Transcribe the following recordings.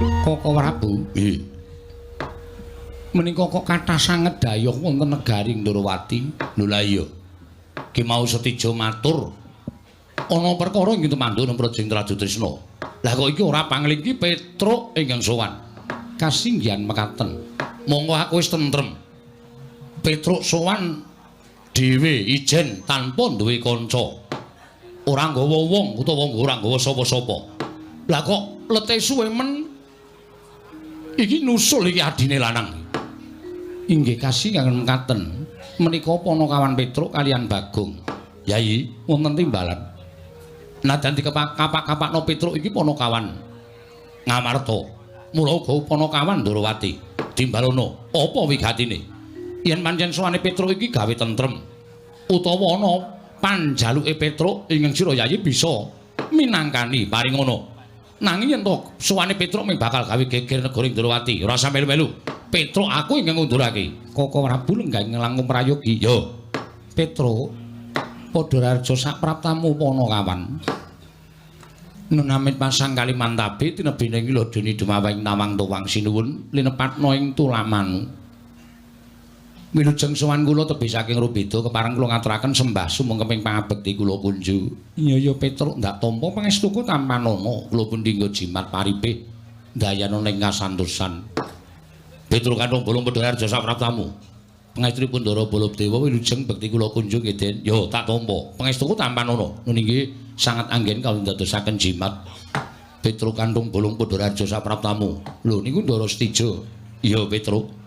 Koko Prabu. Nggih. Menika kok kathah sanget dayuh wonten negari Ndorowati. Lho la iya. Ki mau Setija matur ana perkara ing temandun Projing Traju Trisna. Lah kok iki ora panglingki Petruk ingkang sowan. Kasinggihan mekaten. Monggo aku wis tentrem. Petruk sowan dhewe ijen tanpa duwe kanca. Ora nggawa wong utawa ora nggawa sapa-sapa. Lah kok lete suwe men iki nusul iki adine lanang. Inggih kasinggihan mekaten. Menika Panakawan Petruk kalian Bagong. Yai, Wonten timbalan. najan dikapak-kapakno Petruk iki Panakawan Ngamarta. Mula uga Panakawan Ndorowati. Dimbalana apa wigatine? Yen pancen sowane Petruk iki gawe tentrem utawa ana panjaluke Petruk ingkang sira Yayi bisa minangkani paring ngono. Nanging yen to sowane Petruk mung bakal gawe geger negara Ndorowati, ora sampe melu. Petruk aku ingkang ngundurake. Koko Prabu lenggah langkung prayogi. Yo, Petruk Padhararja sapraptamu Panakawan. Nunamit pasang Kalimantabe tinebine ngilodoni dumawing Nawang Towang sinuwun linepatna ing Tulamanu. Wilujeng sowan kula tebih saking Rubeda kepareng kula ngaturaken sembah sumeng keping pangabekti kula kunju. Iya Petruk ndak tampa pangestuku tanpa nono kula pun dinggo jimat paripih dayana ning kasantosan. Petruk kantong bolong Padhararja sapraptamu. Pangestunipun Ndara Baladewa wilujeng bekti kula kunjung ngeden. Yo tak tampa. Pangestuku tanpa nono. Nun inggih sangat anggen kawula ndadosaken jimat. Petruk kantong bolong Padhararja sapraptamu. Lho niku Ndara Setija. Iya Petruk.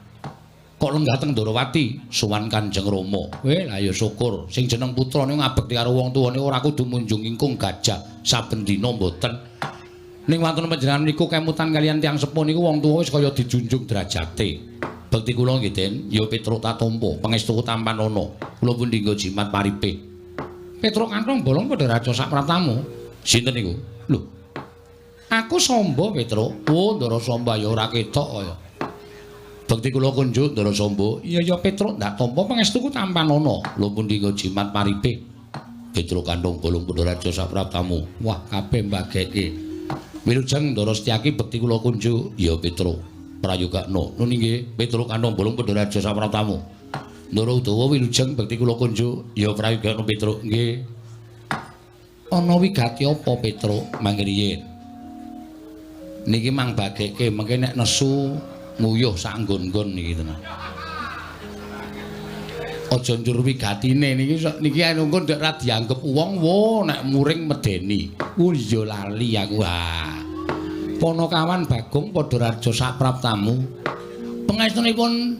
Kok lenggah teng Ndorowati sowan Kanjeng Rama. Weh lah ya syukur. Sing jeneng putrane ngabekti karo wong tuwane ora kudu munjung ingkung gajah saben dina mboten. Ning wonten panjenengan niku kemutan kalian tiyang sepuh niku wong tuwa wis kaya dijunjung derajate. Bekti kula nggih Den, ya Petruk tak tampa, pangestuku tampan ana. Kula pun dinggo jimat paripih. Petruk kantong bolong Padhararja sapraptamu. Sinten niku? Lho. Aku Samba Petruk. Oh, Ndara Samba ya ora ketok kaya. Bekti kula kunjuk Ndara Samba. Iya ya Petruk ndak tampa pangestuku tampan ana. Kula pun dinggo jimat paripih. Petruk kantong bolong Padhararja sapraptamu. Wah, kabeh mbageke. Wilujeng Ndara Setyaki bekti kula kunjuk. Ya Petruk. Prayogakna. Nun inggih Petruk kantong bolong Padhararja sapraptamu. Ndara Udawa wilujeng bekti kula kunjuk. Ya prayogakna Petruk. Nggih. Ana wigati apa Petruk mangriyen? Niki mang bageke mengke nek nesu nguyuh sak nggon-nggon niki tenan. Aja njur wigatine niki engko ndek ra dianggep wong wo nek muring medeni. Oh iya lali aku ha. Panakawan Bagong Padhararja sapraptamu. Pangestunipun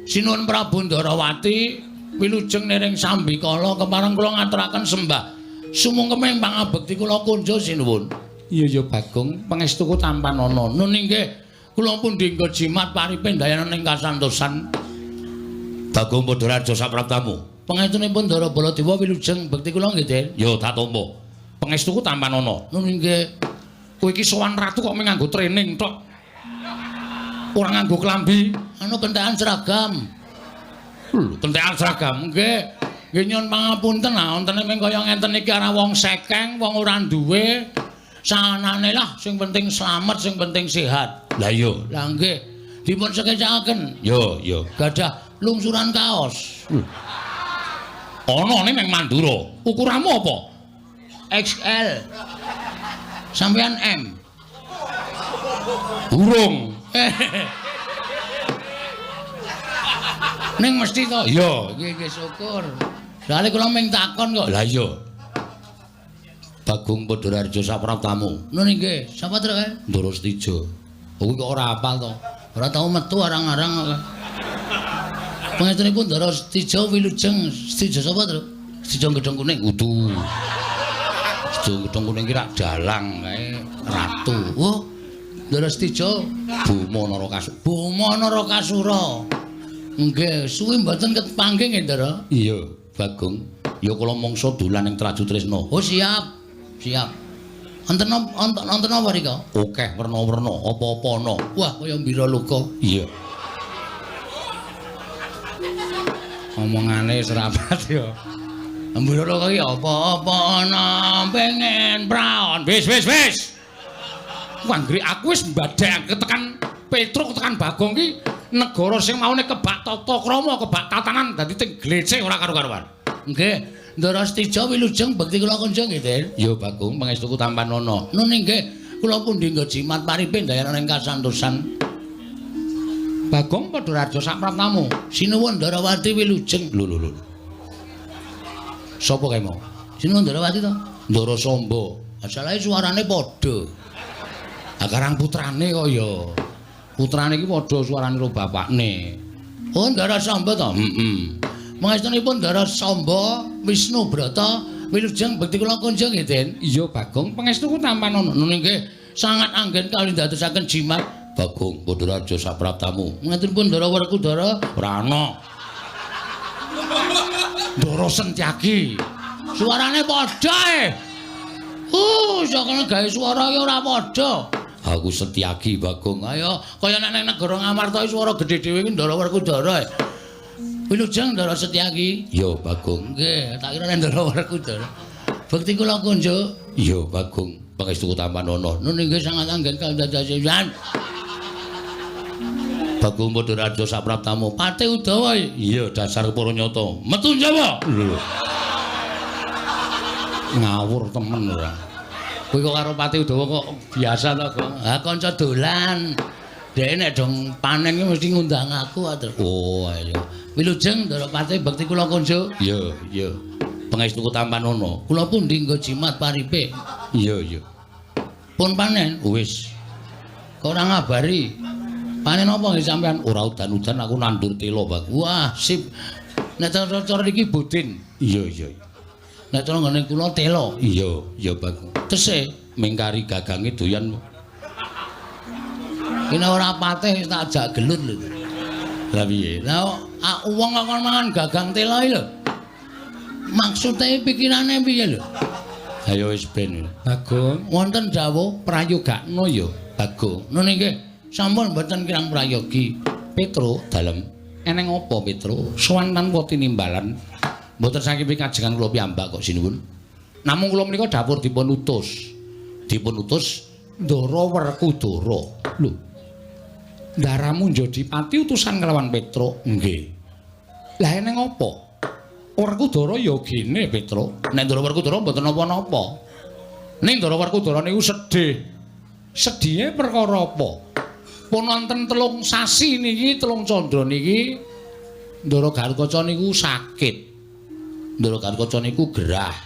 Sinuwun Prabu Ndorowati wilujeng niring Sambikala kepareng kula ngaturaken sembah sumungkeming pangabekti kula kunjuk sinuwun. Iya ya Bagong, pangestuku tampan ana. Nun inggih kula pun dinggo jimat paripih dayana ning kasantosan. Bagong Padhararja sapraptamu. Pangestunipun Ndara Baladewa wilujeng bekti kula nggih Den. Yo tak tampa. Pangestuku tampan ana. Nun inggih kowe iki sowan ratu kok mung nganggo training tok. Ora nganggo klambi, anu kentekan seragam. Lho, kentekan seragam nggih. Nggih nyuwun pangapunten ah, wonten ming kaya ngenten iki arah wong sekeng, wong ora duwe. Sanane lah, sing penting slamet, sing penting sehat. Lah iya. Lah nggih, dipun sekecakaken. Yo, yo. Gadah lungsuran kaos. Ana ning Mandura. Ukuranmu apa? XL. Sampeyan M. Burung. Ning mesti to. Iya, nggih syukur. Soale kula ming takon kok. Lah iya. Bagong Padhararja sapraptamu. Nun nggih, sapa to kae? Ndara Setija. Kowe kok ora hafal to? Ora tau metu arang-arang. Pangestunipun Ndara Setija wilujeng Setija sapa to? Setija Gedhong Kuning. Udu. Setija Gedhong Kuning ki rak dalang kae ratu. Oh, Ndara Setija Buma Narakasura. Buma Narakasura. Nggih, suwi mboten kepanggih nggih, Ndara? Iya, Bagong. Ya kula mangsa dolan ning Traju Trisna. Oh, siap. Siap. Wonten apa rika? Akeh werna-werna, apa-apa ana. Wah, kaya mbira luka. Iya. Omongane serapat ya. Mbira luka iki apa-apa ana pengen praon. Wis. Anggere aku wis mbadhekake tekan Petruk tekan Bagong ki negara sing maune kebak tata krama, kebak tatanan dadi ting glece ora karo-karuan. Nggih. Ndara Setija wilujeng bekti kula kunjung nggih, Den. Ya Bagong pangestuku Tampanono. Nun nggih, kula pundi nggo jimat paripe dayanan ing kasantosan. Bagong padha raja sak praptamu. Sinuwun Ndarawati wilujeng. Lho. Sapa kae mau? Sinuwun Ndarawati to? Ndara Samba. Asalahe suarane padha. Akarang putrane kok ya. Putrane iki padha suarane karo bapakne. Oh, Ndara Samba to? Heeh. Mangestunipun Ndara Samba Wisnu Brata wilujeng bekti kula kunjung nggih, Den. Iya Bagong pangestuku Tampanono. Nun nggih sangat anggen kali ndadosaken jimat Bagong padha raja sak praptamu. Ngaturipun Ndara Werkudara Ora ana. Ndara Sentyaki. suarane padha sakene gawe swara ya ora padha. Aku Setyaki Bagong. Ayo kaya nek nang negara Ngamarta swara gedhe dhewe iki Ndara Werkudara. Wilujeng Ndara Setyaki. Ya Bagong. Nggih, tak kira nek Ndara Werkudara. Bekti kula kunjung. Ya Bagong, pangestuku Tampanono. Nun nggih sangat anggen kandhadhasan. Bagong padha raja sak praptamu. Pati Udawa. Iya, dasar para nyata. Metu Jawa. Ngawur temen ora. Kowe kok karo Pati Udawa kok biasa to, Gong? Ha kanca dolan. Dhek nek dong panen ki mesti ngundang aku atur. Oh, ayo. Wilujeng Ndara Pati bekti kula kunjung. Iya. Pangestuku Tampanono. Kula pundi nggo jimat paripe. Iya. Pun panen. Wis. Kok ora ngabari. Panen apa nggih sampean? Ora udan-udan aku nandur telo, Bang. Wah, sip. Nek cara iki bodin. Iya. Nek cara ngene kula telo. Iya, Bang. Tese Mengkari gagange doyan. kene ora patih tak ajak gelut lho. Lah piye? Lah wong kok mangan gagang telo iki lho. Maksude pikirane piye lho? Ayo wis ben. Bagong, wonten dawuh Prayogakno ya, Bagong. Nun nggih, sampun mboten kirang prayogi. Petro dalem. Eneng apa Petro? Sowan tanpa tinimbalan. Mboten saking kajengan kula piyambak kok sinuwun. Namung kula menika dapur dipun utus. Ndara Werkudara. Lho. Ndaramu Njodipati utusan kelawan Petro. Nggih. Lah eneng apa? Werkudara ya gene Petro. Nek Ndara Werkudara mboten napa-napa. Ning Ndara Werkudara niku sedih. Sedihe perkara apa? Pun wonten 3 sasi niki, 3 candra niki Ndara Garukaca niku sakit. Ndara Garukaca niku gerah.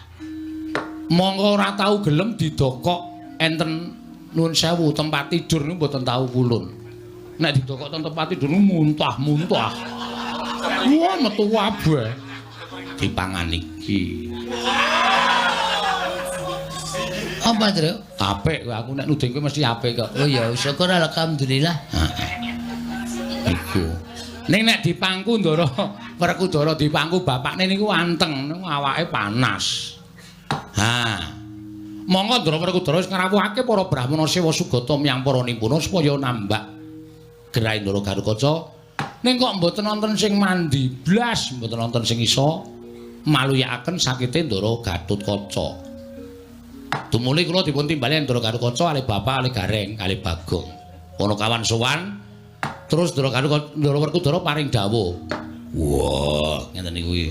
Monggo ora tau gelem didokok enten nuwun sewu tempat tidur niku mboten tau pulun. Nek didokok tempat tidur niku muntah-muntah. Wah metu wabah. Dipangan iki. apa, Tru? Apik kowe aku nek nuding kowe mesti apik kok. Oh ya, syukur alhamdulillah. Iku. Ning nek dipangku Ndara Werkudara dipangku bapakne niku anteng, awake panas. Monggo Ndara Werkudara wis ngrawuhake para Brahmana Sewa Sugata miyang para nimpuna supaya nambak gerahe Ndara Garukaca. Ning kok mboten wonten sing mandi blas, mboten wonten sing iso maluyakaken sakite Ndara Gatotkaca. Tumuli kula dipun timbali Ndara Garukaca kalih bapak kalih gareng kalih Bagong. Ana kawan sowan terus Ndara Werkudara paring dawuh. Wah, ngeten niku iki.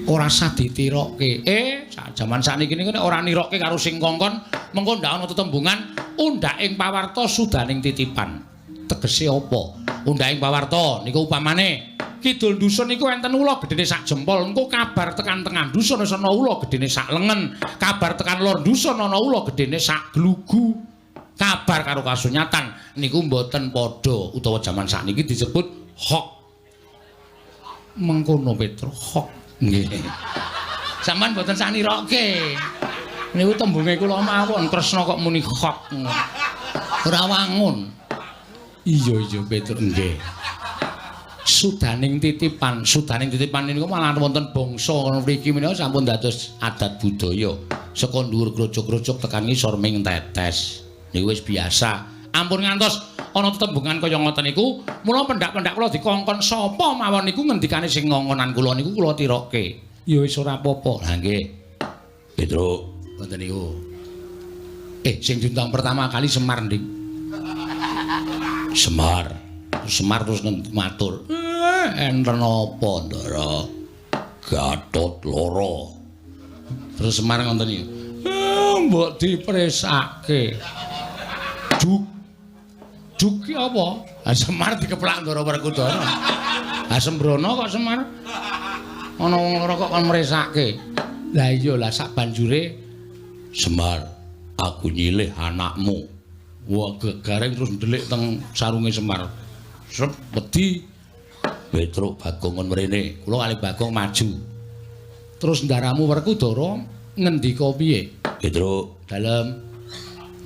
Ora sah ditirokke. Sak jaman sakniki niku nek ora nirokke karo sing kongkon, mengko ndak ana tetembungan undhaking pawarta sudaning titipan. Tegese apa? Undhaking pawarta niku upamane kidul dusun niku enten ula gedene sak jempol, engko kabar tekan tengah dusun ana ula gedene sak lengen, kabar tekan lor dusun ana ula gedene sak glugu. Kabar karo kasunyatan niku mboten padha utawa jaman sakniki disebut hoax. Mengkono Petro hoax. Nggih. Saman mboten sanirokke. Niku tembunge kula mawon Kresna kok muni hoax. Ora wangun. Iya Petro nggih. Sudaning titipan niku malah wonten bangsa ngono mriki menika sampun dados adat budaya. Saka dhuwur grojok-grojok tekan ngisor ming tetes. Niku wis biasa. Ampun ngantos ana tetembungan kaya ngoten niku, mula pendak-pendak kula dikongkon sapa mawon niku ngendikane sing ngongonan kula niku kula tirokke. Ya wis ora apa-apa. Lah nggih. Petro, ngoten niku. Sing diundang pertama kali Semar nding. Semar terus matur. Enten apa, Ndara? Gatot loro. Terus Semar ngoten iki. Mbok dipresake. Juk ki apa? Semar dikeplak Ndara Werkudara. Sembrono kok Semar. Ana wong loro kok kon mresake. Lah iya lah sak banjure Semar, aku nyilih anakmu. Wah gegareng terus ndelik teng sarunge Semar. Sep wedi. Petruk Bagong kon mrene. Kula kali Bagong maju. Terus ndaramu Werkudara ngendika piye? Petruk, dalem.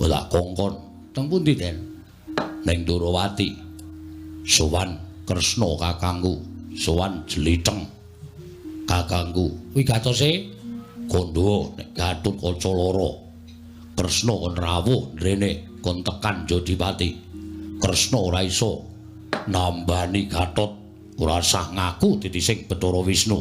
Wala kongkon. Teng pundi, Den? Ning Durawati. Sowan Kresna kakangku. Sowan Jeliteng kakangku. Kuwi gatose Kandha nek Gatotkaca lara. Kresna kon rawuh rene kon tekan Jodipati. Kresna ora iso nambani Gatot. Ora sah ngaku dadi sing Bathara Wisnu.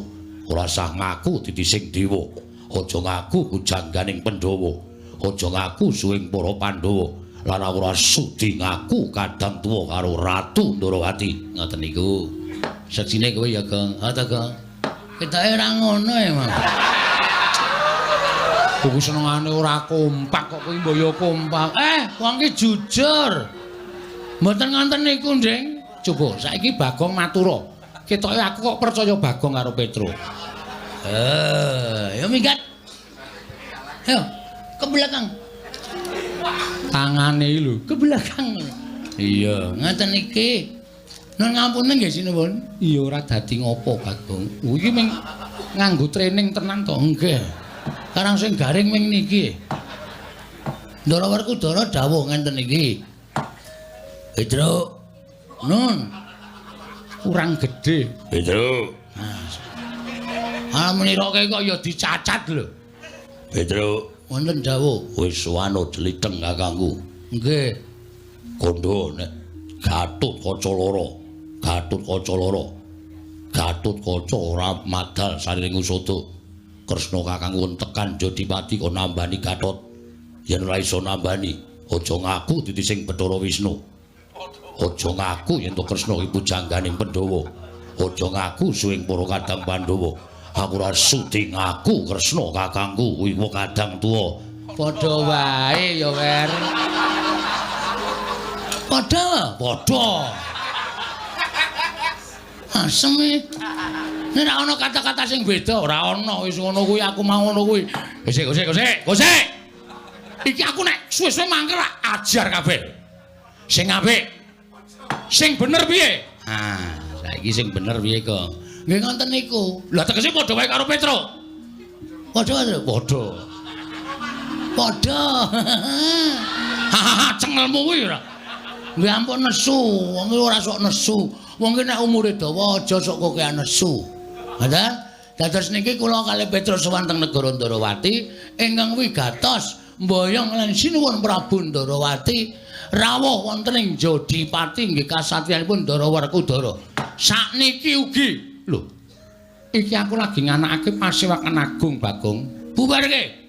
Ora sah ngaku dadi sing dewa. Aja ngaku bujangganing Pandhawa. Aja ngaku suwing para Pandhawa. Lan ora sudi ngaku kadang tuwa karo Ratu Ndrawati. Ngoten niku. Sejine kowe ya, Gong. Ha ta, Gong? Ketoke ora ngono ya, Mas. Kuwi senengane ora kompak kok kowe mboyo kompak. Wong ki jujur. Mboten ngonten niku, Ndeng. Coba saiki Bagong matura. Ketoke aku kok percaya Bagong karo Petruk. Ya minggat. Ayo, ke belakang. Tangane lho, ke belakang. Iya, ngaten iki. Nun ngapunten nggih sinuwun. Iya ora dadi ngopo Bagong. Iki ming nganggo training tenan to nggih. Karang sing garing ming niki. Ndara Werkudara dawuh ngenten iki. Petruk Nun kurang gede. Petruk. Meniroke kok ya dicacat lho. Petruk, wonten dawuh. Wis suwana Jeliteng kakangku. Nggih. Kandha nek Gatotkaca lara. Gatotkaca lara. Gatotkaca ora madal sariring usada. Kresna kakangku tekan Jodipati kon nambani Gatot. Yen ora iso nambani, aja ngaku dadi sing Bathara Wisnu. Aja ngaku yen to Kresna iku jangganing Pandhawa. Aja ngaku suwing para kadang Pandhawa. Aku ora sudi ngaku Kresna kakangku kuwi wong kadang tuwa. Padha wae ya, Wer. Padha. Asem iki. Nek ora ana kata-kata sing beda, ora ana wis ngono kuwi aku mau ngono kuwi. Gosek. Iki aku nek suwe-suwe mangkel ajar kabeh. Sing apik. Sing bener piye? Saiki sing bener piye kok? Nggih ngoten niku. Lah tegese padha wae karo Petruk. Padha. Cengelmu kuwi ora. Nggih ampun nesu, wong ora sok nesu. Wong ki nek umure dawa aja sok kokean nesu. Ngoten? Dados niki kula kalih Petruk sowan teng negara Ndrawati ingkang wigatos mboyong lan sinuwun Prabu Ndrawati rawuh wonten ing Jodipati nggih kasatriyanipun Ndara Werkudara. Sakniki ugi lho. Iki aku lagi nganakake Pasewakan Agung Bagong. Bubarke.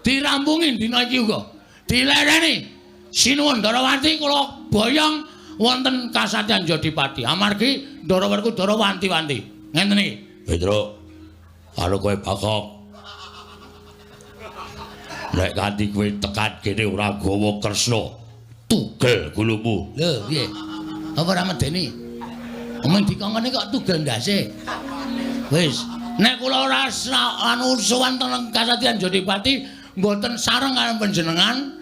Dirampungi dina iki uga. Dilereni sinuwun Ndarawati kula boyong wonten kasatriyan Jodipati. Amargi Ndara Werkudara wanti-wanti. Ngenten iki. Petruk. Karo kowe Bagong. Nek kanthi kowe tekan kene ora gawa Kresna, tugel gulumu. Lho, piye? Apa ora medeni? Omong dikongkone kok tugel ndase. Wis, nek kula ora anu sowan teng kasatriyan Jodipati mboten sareng karo panjenengan,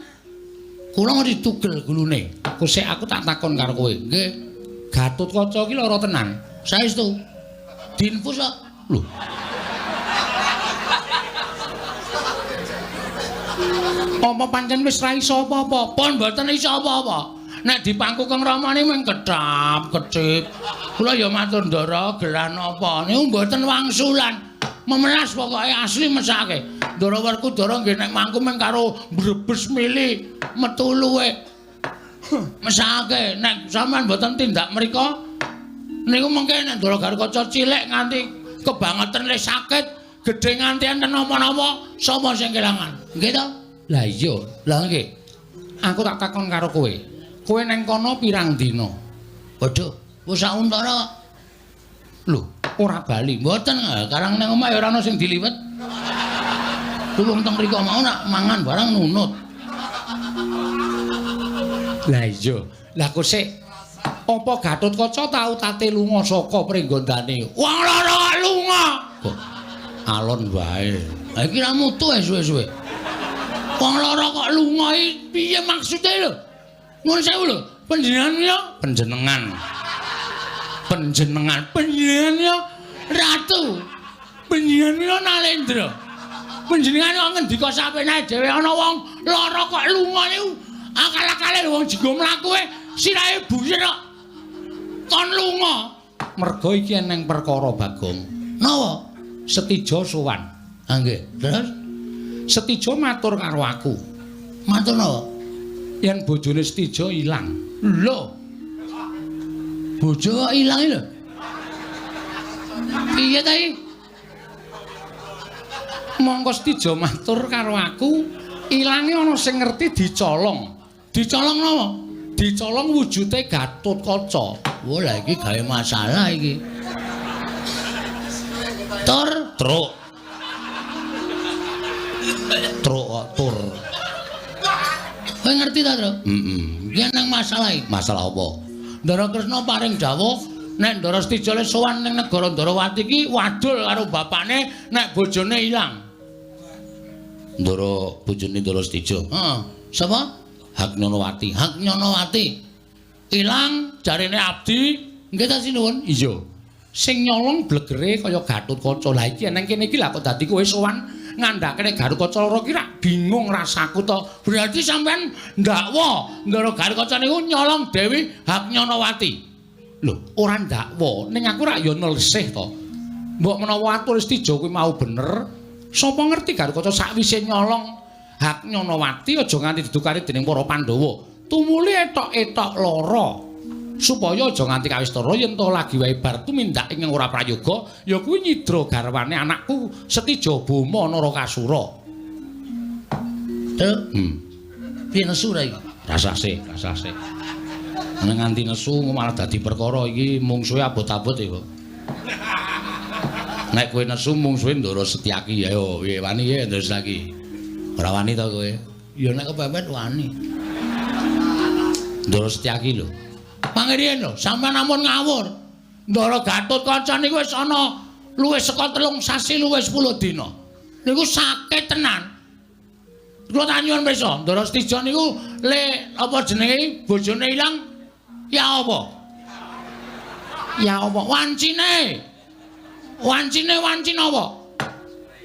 kula ngerti tugel gulune. Kusik aku tak takon karo kowe. Nggih, Gatotkaca iki lara tenan. Saestu. Diinfus kok. Lho. Apa pancen wis ra iso apa-apa? Pon mboten iso apa-apa. Nek dipangku Kang Ramane mung kedap-kedhip. Kula ya matur Ndara gelah napa niku mboten wangsulan. Memelas pokoke asli mesake. Ndara Werkudara nggih nek mangku mung karo mbrebes mili metu luwe. Mesake nek sampean mboten tindak mriko niku mengke nek Ndara Gatotkaca cilik nganti kebangetan le sakit gedhe nganti enten napa-napa sapa sing kelangan. Nggih to? Lah iya. Lah nggih. Aku tak takon karo kowe. Kowe neng kono pirang dina? Waduh, wis sak untara. Lho, ora bali. Mboten, karang nang omah ya ora ana sing diliwet. Wong teng mriko mau nak mangan barang nunut. Lah iya. Lah kok sik apa Gatotkaca tau tate lunga saka pringgondane? Wong lara kok lunga. Kok alon wae. Ha iki ra mutu suwe-suwe. Wong lara kok lunga iki piye maksude lho? Nuwun sewu lho, panjenengan ya panjenengan ya ratu. Panjenengan ya Nalendra. Panjenengan kok ngendika sapenae dhewe ana wong lara kok lunga niku akal-akale wong jenggo mlaku sirahe buyer kok kon lunga. Merga iki eneng perkara Bagong. Napa? Setija sowan. Ha nggih. Terus Setija matur karo aku. Matur napa? Yen bojone Setija ilang. Lho. Bojo kok ilang lho. Piye ta iki? Monggo Setija matur karo aku, ilange ana sing ngerti dicolong. Dicolong napa? Dicolong wujude Gatotkaca. Wah, lah iki gawe masalah iki. Tur. Kowe ngerti ta, Tru? Yen nang masalah iki. Masalah apa? Ndara Kresna paring dawuh nek Ndara Setija le sowan ning negara Ndarawati iki wadul karo bapakne nek bojone ilang. Ndara bojone Ndara Setija. Heeh. Sapa? Haknyonowati. Haknyonowati. Ilang jarene abdi. Nggih ta sinuwun? Iya. Sing nyolong blegere kaya Gatotkaca. Lah iki nang kene iki lha kok dadi kowe sowan ngandhakne Gatotkaca loro ki rak bingung rasaku to. Berarti sampean ndakwa Ndara Gatotkaca niku nyolong Dewi Haknyonowati. Lho, ora ndakwa, ning aku rak ya nelsih to. Mbok menawa atur Setija kuwi mau bener, sapa ngerti Gatotkaca sakwise nyolong Haknyonowati aja nganti didukari dening para Pandhawa. Tumuli etok-etok lara. Supaya aja nganti kawistara yen to lagi wae bar tumindak ing ora prayoga, ya kuwi nyidra garwane anakku Setija Boma Narakasura. Piye nesu ra iki? Rasase. Nek nganti nesu malah dadi perkara iki mungsuhe abot-abot ya kok. Nek kowe nesu mungsuhe Ndara Setyaki ayo piye wani ya Ndara Setyaki. Ora wani to kowe? Ya nek kepepet wani. Ndara Setyaki lho. Pangriyen lho, sampeyan ampun ngawur. Ndara Gatotkaca niku wis ana luwih saka 3 sasi luwih 10 dina. Niku sakit tenan. Kula tak nyuwun pirsa, Ndara Setija niku le apa jenenge bojone ilang ya apa? Ya apa? Wancine apa?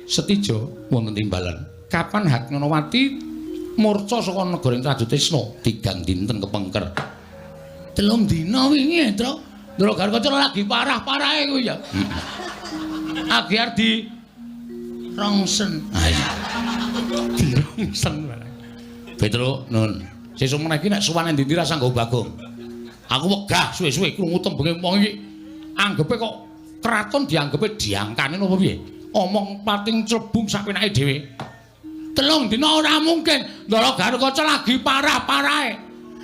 Setija wonten timbalan. Kapan Haknyonowati murca saka negaring Trajutrisna tigang dinten kepengker. 3 dina wingi, Tru. Ndara Gatotkaca lagi parah-parahe kuwi ya. Agyar di rongsen. Ayo. Dirongsen barang. Petro, nun. Sesuk meneh iki nek suwane ndi rasa nggo Bagong. Aku wegah suwe-suwe krungu tembenge wong iki. Anggepe kok kraton dianggepe diangkane napa piye? Omong pating clebung sapenake dhewe. 3 dina ora mungkin. Ndara Gatotkaca lagi parah-parahe.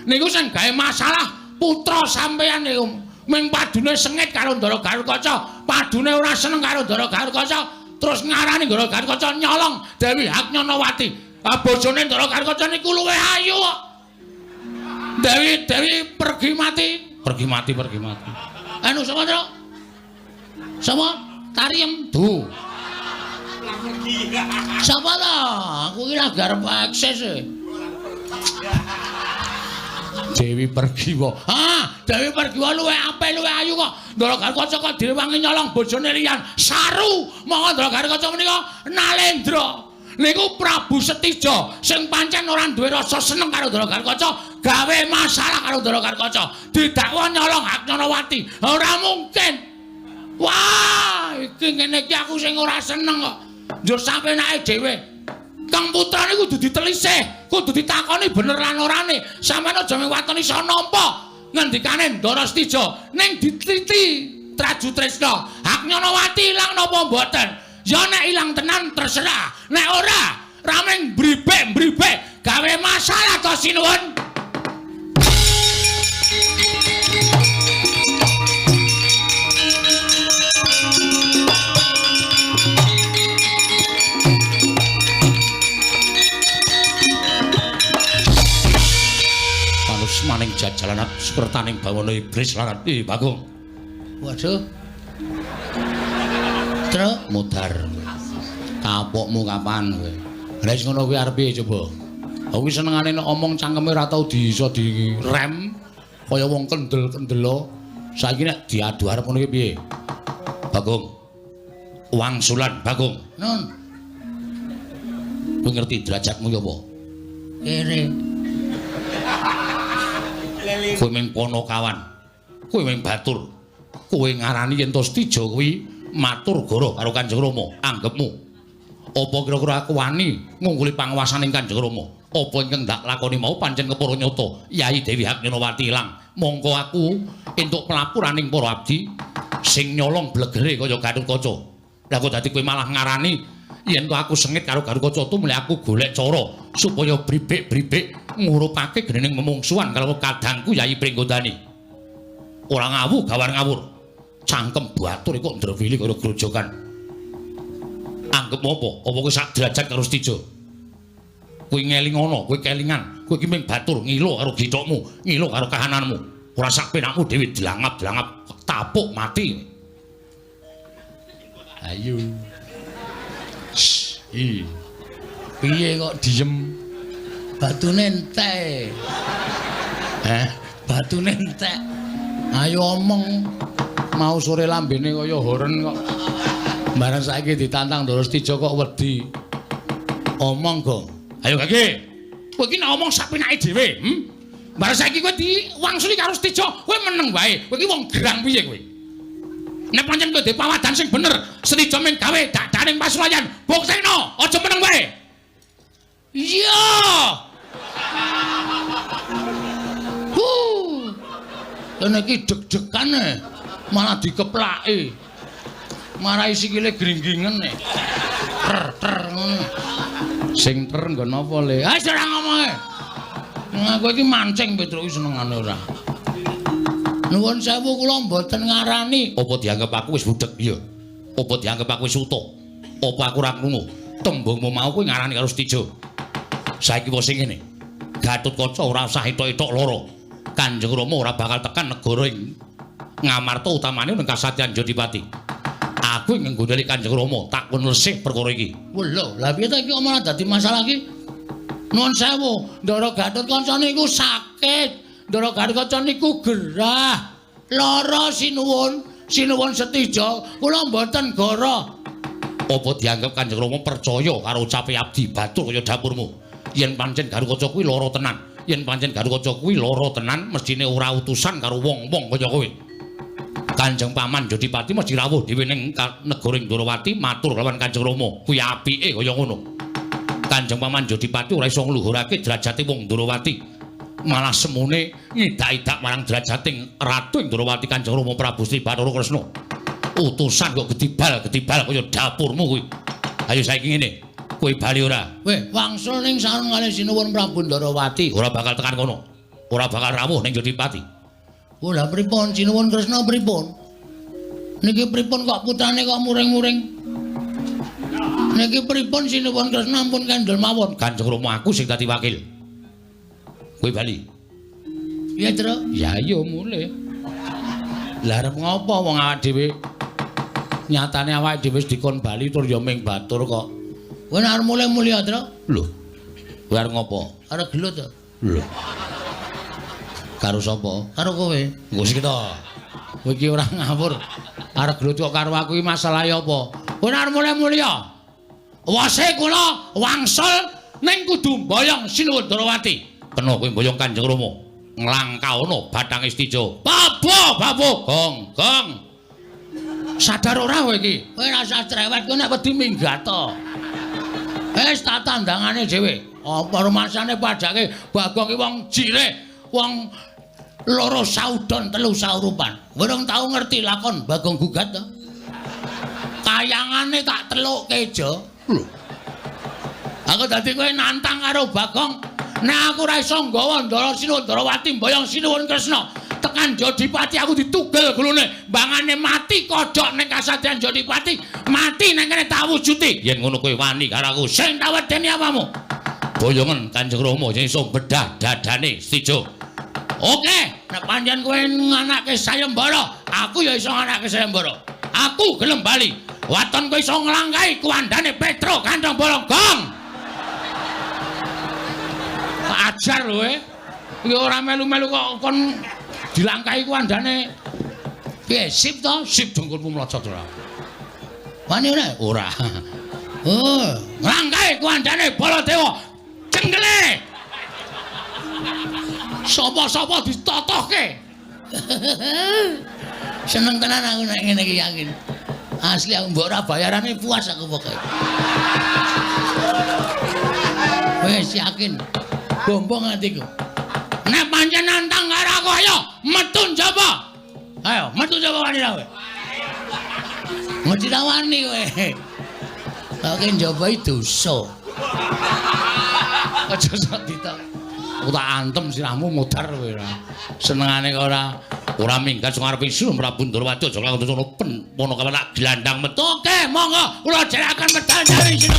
Niku sing gawe masalah putra sampeyan niku ming padune sengit karo Ndara Gatotkaca, padune ora seneng karo Ndara Gatotkaca, terus ngarani Ndara Gatotkaca nyolong Dewi Haknyonowati. Bojone Ndara Gatotkaca niku luwih ayu kok. Dewi pergi mati. Anu sapa, Tru? Sapa? Tariem. Duh. Sapa ta? Aku iki lagi arep eksis e. Dewi pergi wae. Dewi pergi wae luwih apik luwih ayu kok. Ndara Gatotkaca kok direwangi nyolong bojone liyan. Saru, monggo Ndara Gatotkaca menika Nalendra. Niku Prabu Setija sing pancen ora duwe rasa seneng karo Ndara Gatotkaca, gawe masalah karo Ndara Gatotkaca. Didakwa nyolong Haknyonowati. Ora mungkin. Wah, iki ngene iki aku sing ora seneng kok. Njur sapenake dhewe. Kang putra niku kudu ditelisih, kudu ditakoni bener lan orane. Sampeyan aja miwatoni iso nampa ngendikane Ndara Setija ning ditliti Trajutrisna. Haknyonowati ilang napa mboten? Ya nek ilang tenan terserah. Nek ora, rameng bribek gawe masalah to sinuwun. Maning jajalan sepertaning bawana iblis lan Bagong. Waduh. Terus mudhar. Kapokmu kapan kowe? Lah wis ngono kuwi arep piye coba? Aku senengane nek omong cangkeme ora tau iso direm kaya wong kendel-kendelo. Saiki nek diadu arep ngono ki piye? Bagong. Wangsulan Bagong. Nun. Kowe ngerti derajatmu ya apa? Kere. Kowe ming Ponokawan, kowe ming Batur, kowe ngarani yen to Stijo kuwi matur goro karo Kanjeng Rama, anggepmu. Apa kira-kira aku wani ngungguli panguwasaning Kanjeng Rama? Apa ingkang ndak lakoni mau pancen kepara nyata Yai Dewi Haknyanawati ilang. Mongko aku entuk pelapuraning para abdi sing nyolong blegere kaya Gatotkaca. Lah kok dadi kowe malah ngarani yen to aku sengit karo Gatotkaca tumele aku golek cara supaya bribek-bribek ngurupake genening memungsuhan karo kadangku Yai Pringgodani. Ora ngawur. Cangkem Batur kok ndrewili karo grojogan. Anggepmu apa? Apa kowe sak derajat karo Stijo? Kowe ngelingono, kowe kelingan. Kowe iki ming Batur ngilo karo githokmu, ngilo karo kahananmu. Ora sak penakmu dhewe dilangap-langap tapuk mati. Ayo. Piye kok diem? Batune entek. Batune entek. Ayo omong. Mau sore lambene kaya horen kok. Bareng saiki ditantang Ndara Stijo kok wedi. Omong, Gong. Ayo Gage. Kowe iki nek omong sak penake dhewe, Bareng saiki kowe diwangsuli karo Stijo, kowe meneng wae. Kowe iki wong gerang piye kowe? Nek pancen kowe duwe pawadan sing bener, Stijo ming gawe dadaning pasulayan. Buktekno, aja meneng wae. Iya. Kene iki deg-degan malah dikeplaki. Marai sikile gringgingen ter ngono. Sing ter nggon apa le? Ah ora ngomong. Aku iki mancing Petruk senengane ora. Nuwun sewu kula mboten ngarani. Apa dianggep aku wis budhek iya? Apa dianggep aku wis utuh? Apa aku ora krungu? Tembungmu mau kowe ngarani karo Stijo. Saiki wis sing ngene. Gatotkaca ora usah etok-etok lara. Kanjeng Rama ora bakal tekan negara ing Ngamarta utamane ning Kasatyan Jodipati. Aku ing nggondheli Kanjeng Rama tak pun lesih perkara iki. Lho, lha piye ta iki omong dadi masalah iki? Nuwun sewu, Ndara Gatotkaca niku sakit. Ndara Gatotkaca niku gerah. Lara sinuwun Stijo, kula mboten goro. Apa dianggep Kanjeng Rama percaya karo ucape abdi Batur kaya dapurmu? Yen pancen Gatotkaca kuwi lara tenan. Yen pancen Gatotkaca kuwi lara tenan, mestine ora utusan karo wong-wong kaya kowe. Kanjeng Paman Jodipati mesti rawuh dhewe ning negara Ndrawati matur lawan Kanjeng Rama. Kuwi apike kaya ngono. Kanjeng Paman Jodipati ora iso ngluhurake derajate wong Ndrawati. Malah semune ngidak-idak marang derajating Ratu ing Ndrawati Kanjeng Rama Prabu Sri Bathara Kresna. Utusan kok gedibal kaya dapurmu kuwi. Ayo saiki ngene. Kowe bali ora? Weh, wangsul ning sareng kali sinuwun Prabu Ndrawati. Ora bakal tekan kono. Ora bakal rawuh ning Jodipati. Oh, lha pripun sinuwun Kresna pripun? Niki pripun kok putrane kok muring-muring? Niki pripun sinuwun Kresna ampun kendel mawon. Kanjeng Rama aku sing dadi wakil. Kowe bali. Iya, Tru? Ya iya mulih. Lah arep ngopo wong awak dhewe? Nyatane awake dhewe wis dikon bali tur ya ming Batur kok. Kowe arep mulih-mulih, Tru? Lho. Kowe arep ngopo? Arep gelut to? Lho. Karo sapa? Karo kowe. Wis iki to. Kowe iki ora ngawur. Arep gelut kok karo aku iki masalahe apa? Kowe arep mulih-mulih ya? Wase kula wangsul ning kudu mboyong sinuwun Ndrawati. Kena kowe mboyong Kanjeng Rama. Nglangkauna bathange Stijo. Babu, gong. Sadar ora kowe iki? Kowe rasa cerewet kowe nek wedi minggat to. Wis tak tandangane dhewe. Apa rumasane padake Bagong iki wong jireh, wong loro saudon telu saurupan. Urung tau ngerti lakon Bagong gugat to. Kayangane tak telukke, Jo. Aku dadi kowe nantang karo Bagong. Nek aku ora iso nggawa Ndara Sinuwun Ndarawati mboyong Sinuwun Kresna tekan Jodipati aku ditugel glone mbangane mati kodhok ning kasatriyan Jodipati mati ning kene tak wujuti. Yen ngono kowe wani karo aku sing tak wedeni apamu. Boyongen Kanjeng Rama sing iso bedah dadane Stijo. Oke, nek panjenengan kowe nganake sayembara, aku ya iso nganake sayembara. Aku gelem bali. Waton kowe iso nglangkahi kuwandane Petro Kantong Bolong Gong. Ajar lho iki ora melu-melu kok kon dilangkahi kuwandane. Piye sip to? Sip dengkulmu mlocot ora. Wani ora? Ora. Oh, nglangkahi kuwandane Baladewa. Cenggele. Sapa-sapa ditotohke. Seneng tenan aku nek ngene iki yakin. Asli aku mbok ora bayarane puas aku pokoke. Wis yakin. Bombong atiku. Nek pancen nantang karo aku ayo metu njaba. Ayo metu njaba wani kowe. Mesti wani kowe. Kok njaba itu dosa. Aja sok ditok. Aku tak antem sirahmu modar kowe ora. Senengane kok ora minggat sing arep isu Prabu Ndarawati aja langsung ngono pen mono kapan tak glandang metu. Oke, monggo kula jerakan medal dari sini.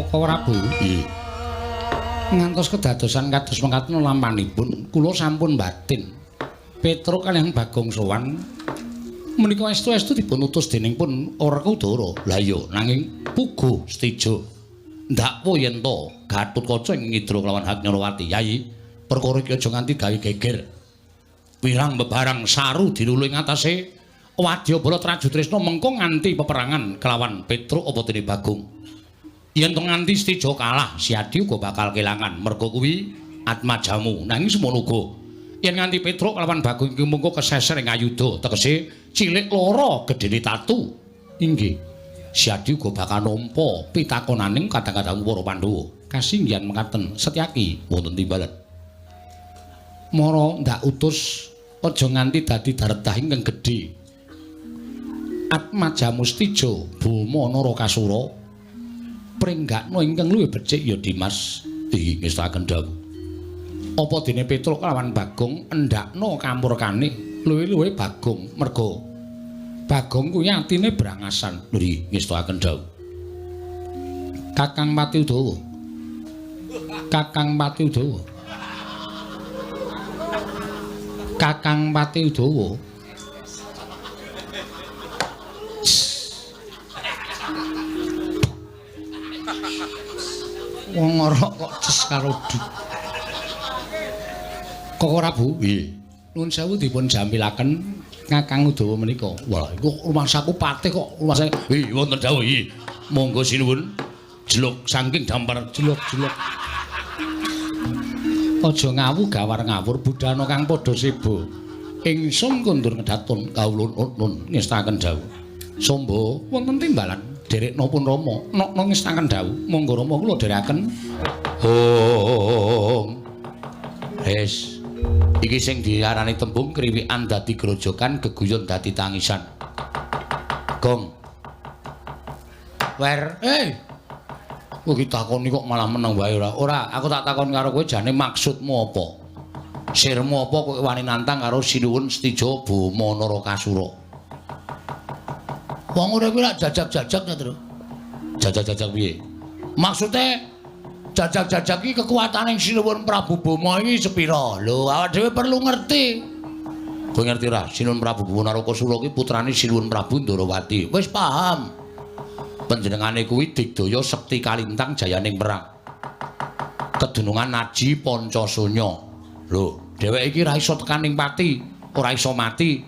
Prabu. Ngantos kedadosan kados mekaten lampanipun kula sampun batin Petro kaliyan Bagong sowan menika estu-estu dipun utus dening pun Werkudara. Lah iya nanging puguh Stijo ndakwa yen to Gatotkaca ing ngidra kelawan Hagnyalawati. Yai, perkara iki aja nganti gawe geger. Wirang bebarang saru diluluh ing atase Wadyabala Trajutresna mengko nganti peperangan kelawan Petro apa dene Bagong. Yen to nganti Stijo kalah, Siadi uga bakal kelangan. Merga kuwi atmajamu. Nanging semono uga yen nganti Petro kelawan Bagong iki mengko keseser ing ayuda, tegese cilik loro gedene tatu. Inggih. Siadi uga bakal nampa pitakonaning kadang-kadang para Pandhawa. Kasinggihan mekaten Setyaki wonten timbalan. Mara ndak utus aja nganti dadi daretah ingkang gedhe. Atmajamu Stijo Bama Narakasura pringgakna ingkang luwih becik ya Dimas ngestaken dawuh. Apa dene Petro kelawan Bagong endakna kamurkane luwih-luwih Bagong merga Bagong kuwi atine brangasan. Lho ngestaken dawuh. Kakang Pati Udawa. Kakang Pati Udawa. Kakang Pati Udawa. Wong ngorok kok ces karo Koko Prabu. Nggih. Nuwun sewu dipun jampilaken Kakang Udawa menika. Wah, iku rumangsaku patih kok rumangsa. Wonten dawuh nggih. Monggo sinuwun. Jeluk saking dampar Jeluk-jeluk. Aja ngawu gawar ngawur budana kang padha sebo. Ingsun kundur ngedatun kawula nun ngestaken dawuh. Sombo wonten timbalan derek napa Rama nok ngestaken dawuh. Monggo Rama kula dherekaken. Iki sing diarani tembung kriwikan dadi grojokan, geguyon dadi tangisan. Gong. Wer, kowe takoni kok malah meneng wae ora. Ora, aku tak takon karo kowe jane maksudmu apa? Sirmu apa kowe wani nantang karo Sinuwun Setija Bama Narakasura? Wong urip kuwi lak jajak-jajak ta, Tru? Jajak-jajak piye? Maksude jajak-jajak iki kekuwataning Sinuwun Prabu Bama iki sepira? Lho, awak dhewe perlu ngerti. Kowe ngerti ra? Sinuwun Prabu Bama Narakasura iki putrane Sinuwun Prabu Ndarawati. Wis paham. Panjenengane kuwi digdaya sekti kalintang jayaning perang. Kedunungan Naji Pancasanya. Lho, dheweke iki ra iso tekaning pati, ora iso mati.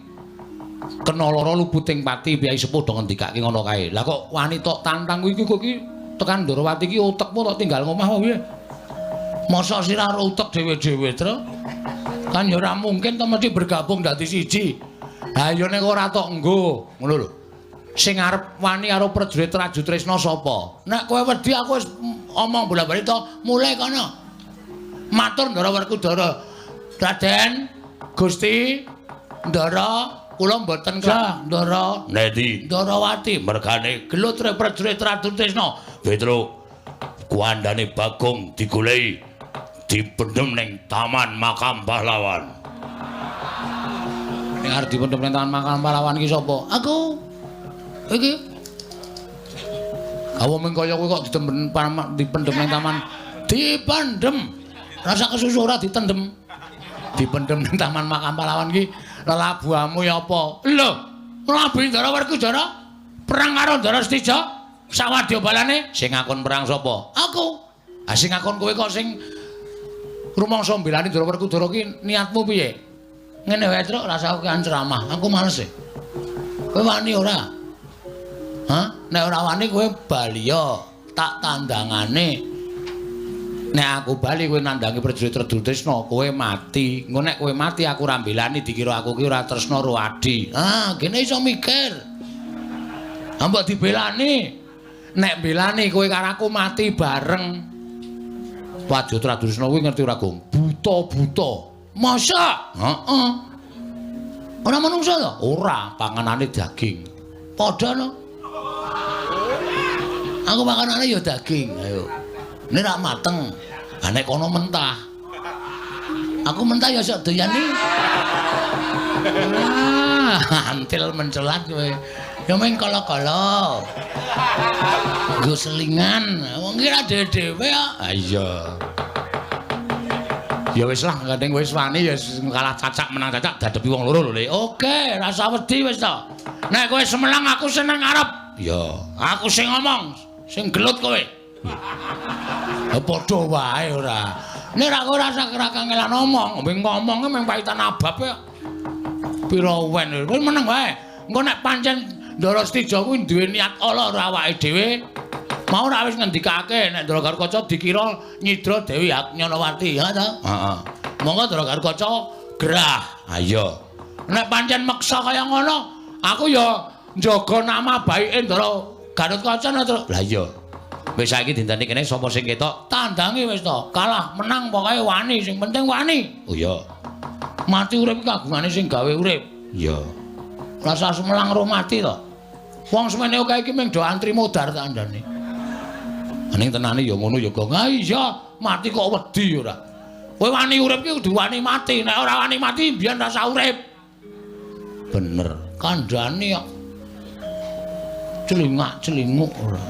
Kena lara lubuting pati piyai sepuh do ngendikake ngono kae. Lah kok wani tok tantang kuwi kok iki tekan Ndarawati iki utekmu tok tinggal ngomah wae. Mosok sira ora utek dhewe-dhewe, Tru? Kan ya ora mungkin to mesti bergabung dadi siji. Ha ya nek ora tok nggo, ngono lho. Sing arep wani karo prajurit Raju Tresna sapa? Nek kowe wedi aku wis omong bola-bali to, mulai kono. Matur Ndara Werkudara. Raden, Gusti, Ndara, kula mboten ka Ndara. Nedi. Ndarawati Mergane gelut prajurit Raju Tresna. Petro. Kuandane Bagong digoleki dipendhem ning Taman Makam Pahlawan. Ning arep dipendhem ning Taman Makam Pahlawan iki sapa? Aku. Iki. Kawu mung kaya kowe kok dipendhem ning taman. Dipendhem. Rasa kesusu ora ditendhem. Dipendhem ning Taman Makam Pahlawan iki lelabuhamu ya apa? Lho, Prabu Ndara Werkudara perang karo Ndara Setija. Sawadya balane sing ngakon perang sapa? Aku. Ah sing ngakon kowe kok sing rumangsa mbelani Ndara Werkudara ki niatmu piye? Ngene wae, Truk, rasa aku kan ceramah. Aku males e. Kowe wani ora? Hah? Nek ora wani kowe bali ya, tak tandangane. Nek aku bali kowe nandangi prajurit Raju Tresna, kowe mati. Engko nek kowe mati aku ora mbelani dikira aku ki ora tresna karo Adi. Ah, kene iso mikir. Ambek dibelani. Nek belani kowe karo aku mati bareng. Prajurit Raju Tresna kuwi ngerti ora, Gong? Buta-buta. Masa? Heeh. Ora manungsa to? Ora, panganane daging. Padha no. Aku makanane ya daging, ayo. Nek rak mateng, ha nek kono mentah. Aku mentah ya sok doyane. Antil mencelat kowe. Ya meng kala-kala. Nggo selingan, wong iki ra dhewe-dhewe kok. Ha iya. Ya wis lah, kadang wis wani ya kalah cacak menang cacak dadepi wong loro lho, Le. Oke, rasa wedi wis to. Nek kowe semelang aku seneng arep. Ya, aku sing ngomong, sing gelut kowe. Ya padha wae ora. Nek ra kowe rasa kangelan ngomong, ngomongke mung paitan abab ya. Pira wen, wis meneng wae. Engko nek pancen Ndara Setija kuwi duwe niat ala ora awake dhewe, mau ora wis ngendikake nek Ndara Garukaca dikira nyidra Dewi Nyanawati, ya ta? Heeh. Monggo Ndara Garukaca gerah. Ha iya. Nek pancen meksa kaya ngono, aku ya njaga nama baike Ndara Garukaca to. Lah iya. Wis saiki dinteni kene sapa sing ketok? Tandangi wis to. Kalah menang pokoke wani, sing penting wani. Oh iya. Mati urip kagungane sing gawe urip. Iya. Rasa semelang roh mati to. Wong semene oke iki mung do antri modar tak andane. Ning tenane ya ngono ya, Gong. Ah iya, mati kok wedi ora. Kowe wani urip ki kudu wani mati. Nek ora wani mati mbiyen rasa urip. Bener, kandhane kok celingak-celinguk ora.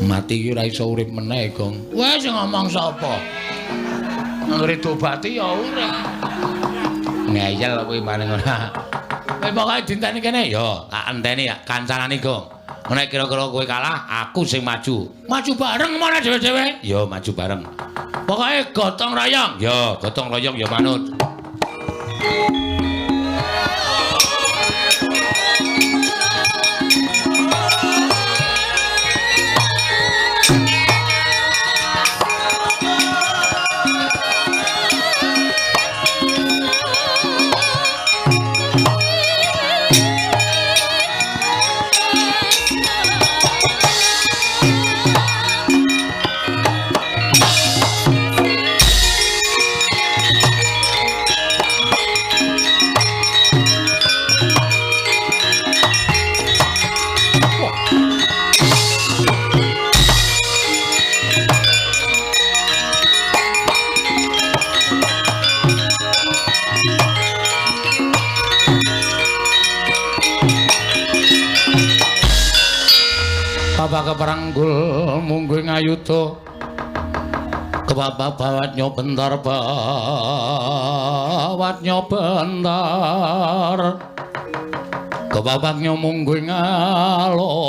Mati ki ora iso urip meneh, Gong. Wes ngomong sapa? Anggere dobati ya urip. Ngeyel kowe maning ora. Kowe pokoke dinteni kene ya, tak enteni ya kancanane, Gong. Nek kira-kira kowe kalah, aku sing maju. Maju bareng mana dhewe-dhewe? Ya maju bareng. Pokoke gotong royong. Ya, gotong royong ya manut. Keperanggul mungguh ngayuda kebabak bawatnya bentar kebabaknya mungguh ngalogo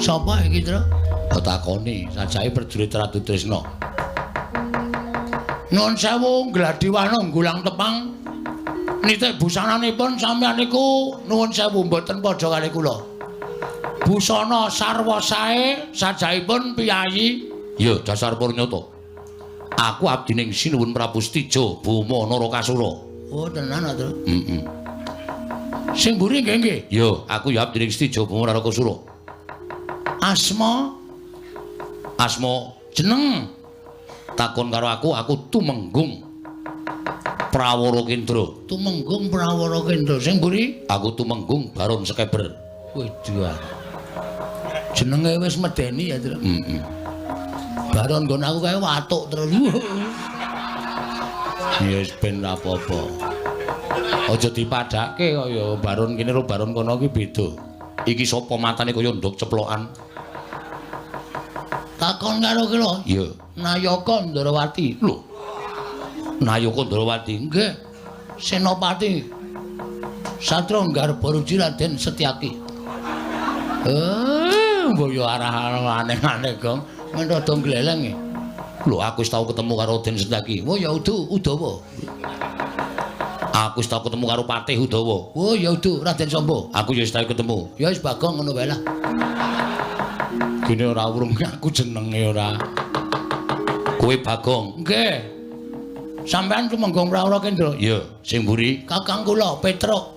sapa iki Tru? Takoni sajake prajurit Ratu Trisna. Nuwun sewu Gladiwana nggulang tepang nitik busananipun sampeyan niku nuwun sewu mboten padha kali kula. Busana sarwa sae sajaipun piyayi. Ya dasar Purnyata. Aku abdining Sinuwun Prabu Stijo Buma Narakasura. Oh tenan to? Heeh. Sing mburi nggih nggih. Ya, aku ya abdining Stijo Buma Narakasura. Asma jeneng. Takon karo aku Tumenggung Prawara Kendra. Tumenggung Prawara Kendra. Sing mburi? Aku Tumenggung Baron Sekeber. Waduh. Jenenge wis medeni ya, Tru. Heeh. Baron nggon aku kae watuk terus. Ya wis ben apa-apa. Aja dipadhake kaya baron kene karo baron kono ki beda. Iki sapa matane kaya nduk ceplokan. Takon karo kula. Iya. Nayaka Ndrawati. Lho. Nayaka Ndrawati nggih. Senopati Satra Garbaruji Raden Setyaki. Mboyo arah aneh-aneh, Gong. Men rada gleleng e. Lho, aku wis tau ketemu karo Raden Setyaki. Oh ya Udawa. Aku wis tau ketemu karo Patih Udawa. Oh ya Raden Samba. Aku ya wis tau ketemu. Ya wis Bagong ngono wae lah. Kene ora urung aku jenenge ora. Kowe Bagong. Nggih. Sampeyan Tumenggung Prawara Kendra? Iya, sing mburi kakang kula Petruk.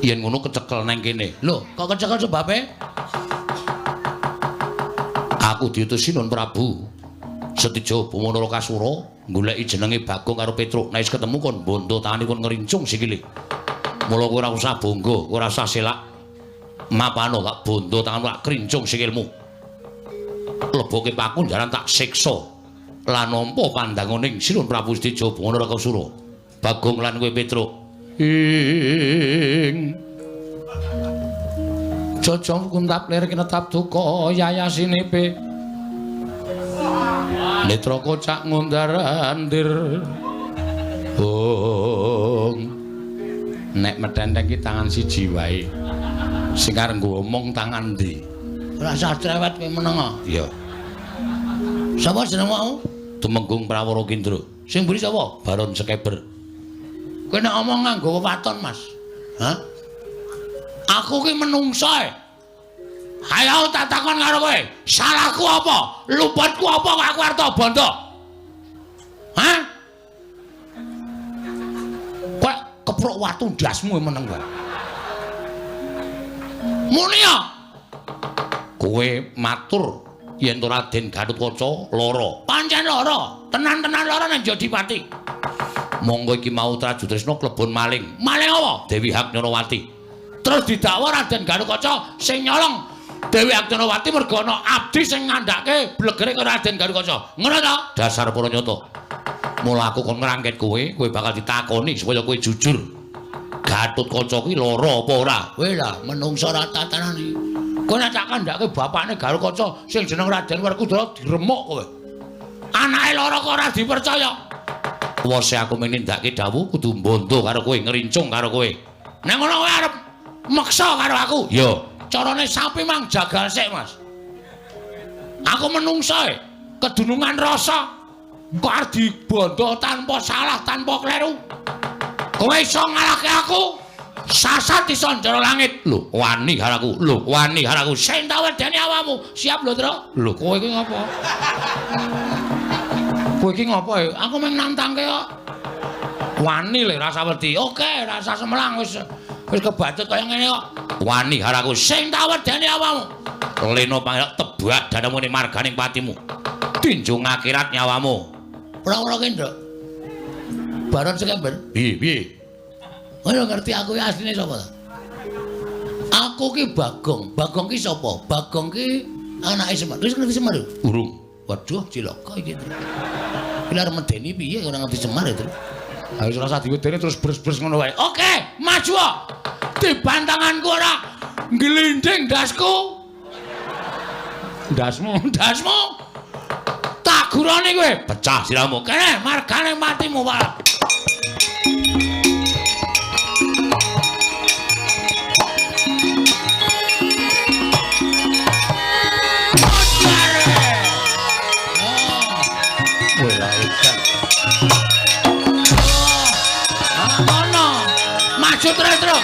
Yen ngono kecekel nang kene. Lho, kok kecekel sebabe? Aku diutus Sinuwun Prabu Setija Buma Narakasura goleki jenenge Bagong karo Petruk. Nek wis ketemu kon bondo tangane kon ngerincung sikile. Mula kowe ora usah bonggo, ora usah selak. Mapano tak bondo tangan tak krincung sikilmu. Leboke pakunjaran tak siksa. Lan nampa pandanganing Sinuwun Prabu Setija Buma Narakasura. Bagong lan kowe Petruk. Ing Jojong kuntap lir kinetap duka yayasinepe. Netra kocak ngundarandir. Nek medhenteng ki tangan siji wae. Sing arep ngomong tangan ndi? Ora usah cerewet kowe meneng. Iya. Sapa jenengmu mau? Tumenggung Prawara Kendra. Sing mburi sapa? Baron Sekeber. Kowe nek omong nganggo wewaton, Mas. Hah? Aku ki menungsa e. Ayo tak takon karo kowe, salahku apa? Luputku apa kok aku arep bondo? Hah? Kowe kepruk watu ndasmu meneng kowe. Muni ya. Kowe matur yen to Raden Gatotkaca lara. Pancen lara, tenan-tenan lara nang Jodipati. Monggo iki mau Traju Trisna klebon maling. Maling apa? Dewi Haknyarawati. Terus didakwa Raden Gatotkaca sing nyolong Dewi Haknyarawati merga ana abdi sing ngandhake blegere karo Raden Gatotkaca. Ngono ta? Dasar Puranyata. Mula aku kon ngrangket kowe bakal ditakoni supaya kowe jujur. Gatotkaca kuwi lara apa ora? Kowe lah menungsa ra tatanane. Kowe nek tak kandhake bapakne Gatotkaca sing jeneng Raden Werkudara diremuk kowe. Anake lara kok ora dipercaya. Wose aku menindakake dawuh kudu mbondo karo kowe, ngerincung karo kowe. Nek ngono kowe arep meksa karo aku? Yo, carane sapi mang jagal sik, Mas. Aku menungso kedunungan rasa kok arep dibondo tanpa salah, tanpa kleru. Kowe iso ngalahke aku? Sasat iso njero langit. Lho, wani karo aku. Sing tak wedeni awakmu. Siap lho, Tru. Lho, kowe iki ngopo? Kowe iki ngopo? Aku mung nantangke kok. Wani lho rasa wedi. Oke, rasa semelang wis kebacut kaya ngene kok. Wani karo aku. Sing tak wedeni awakmu. Leno pangeran tebak dadamu ning marganing patimu. Tinjung akhirat nyawamu. Ora-ora ki, Nduk. Baron sekemben. Piye? Kowe ngerti aku iki asline sapa ta? Aku ki Bagong. Bagong ki sapa? Bagong ki anake Semar. Wis ngerti Semar? Urung. Waduh, cilaka iki. Iki arep medeni piye ora ngerti Semar itu? Ha wis rasa diwedeni terus bres-bres ngono wae. Oke, maju. Dibantanganku ora nglinding dasku. Dasmu. Tak gurone kowe, pecah siramu. Kene margane matimu, Pak. Maju terus.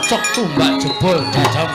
cocok tumbak jebol jajam.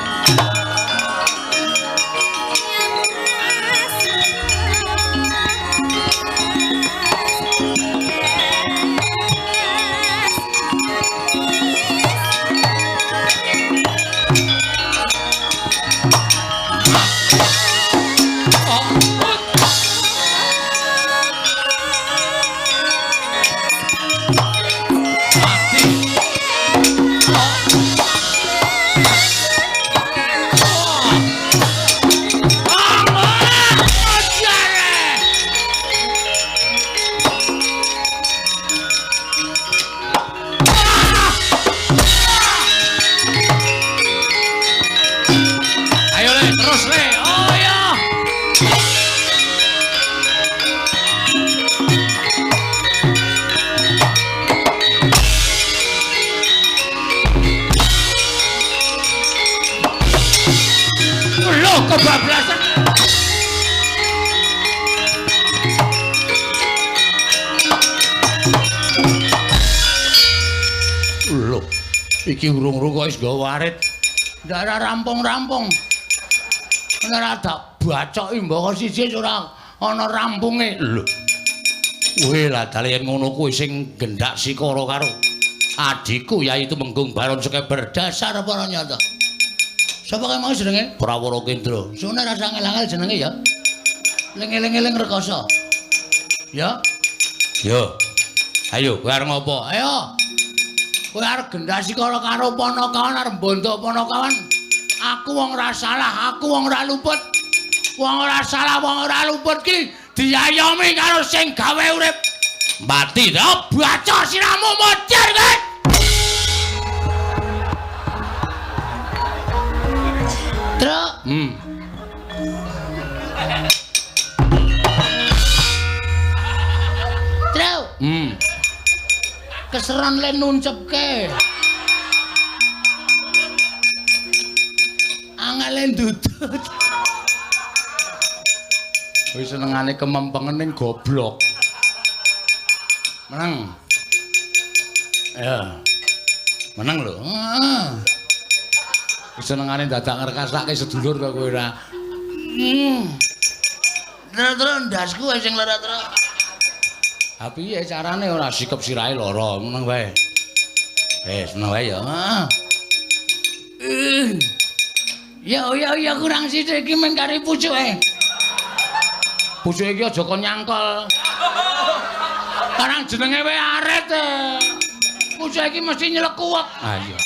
Aduh, kebablasan. Lho, iki urung-urung kok wis nggawa warit. Ndak rampung-rampung. Ora tak bacoki mbaka siji ora ana rampunge. Lho. Kowe lah dalen ngono kuwi sing gendak sikara karo adikku yaitu Menggung Baron Sekeber dasar para nyata. Sapa kae mau jenenge? Prawara Kendra. Sune rasa ngel-ngel jenenge ya. Ling-eling rekoso. Ya. Yo. Ayo, kowe arep ngopo? Ayo. Kowe arep gendak sikara karo Panakawan arep bondo Panakawan. Aku wong ora salah, aku wong ora luput. Wong ora salah, wong ora luput ki diayomi karo sing gawe urip. Mati ta baca siramu modar kowe. Truk. Truk. Keseran le nuncepke. Angelen dudut. Wis senengane kemempengen ning goblok. Menang. Ya. Menang lho. Heeh. Wis senengane dadak ngrekasake sedulur kok kowe ora. Terus ndasku sing lara terus. Ha piye carane ora sikep sirahe lara, meneng wae. Seneng wae ya. Ya kurang sithik iki mung kari pucuke. Pucuke iki aja kon nyangkol. Karang jenenge wae arit. Pucuke iki mesti nyelekuwek. Ah iya.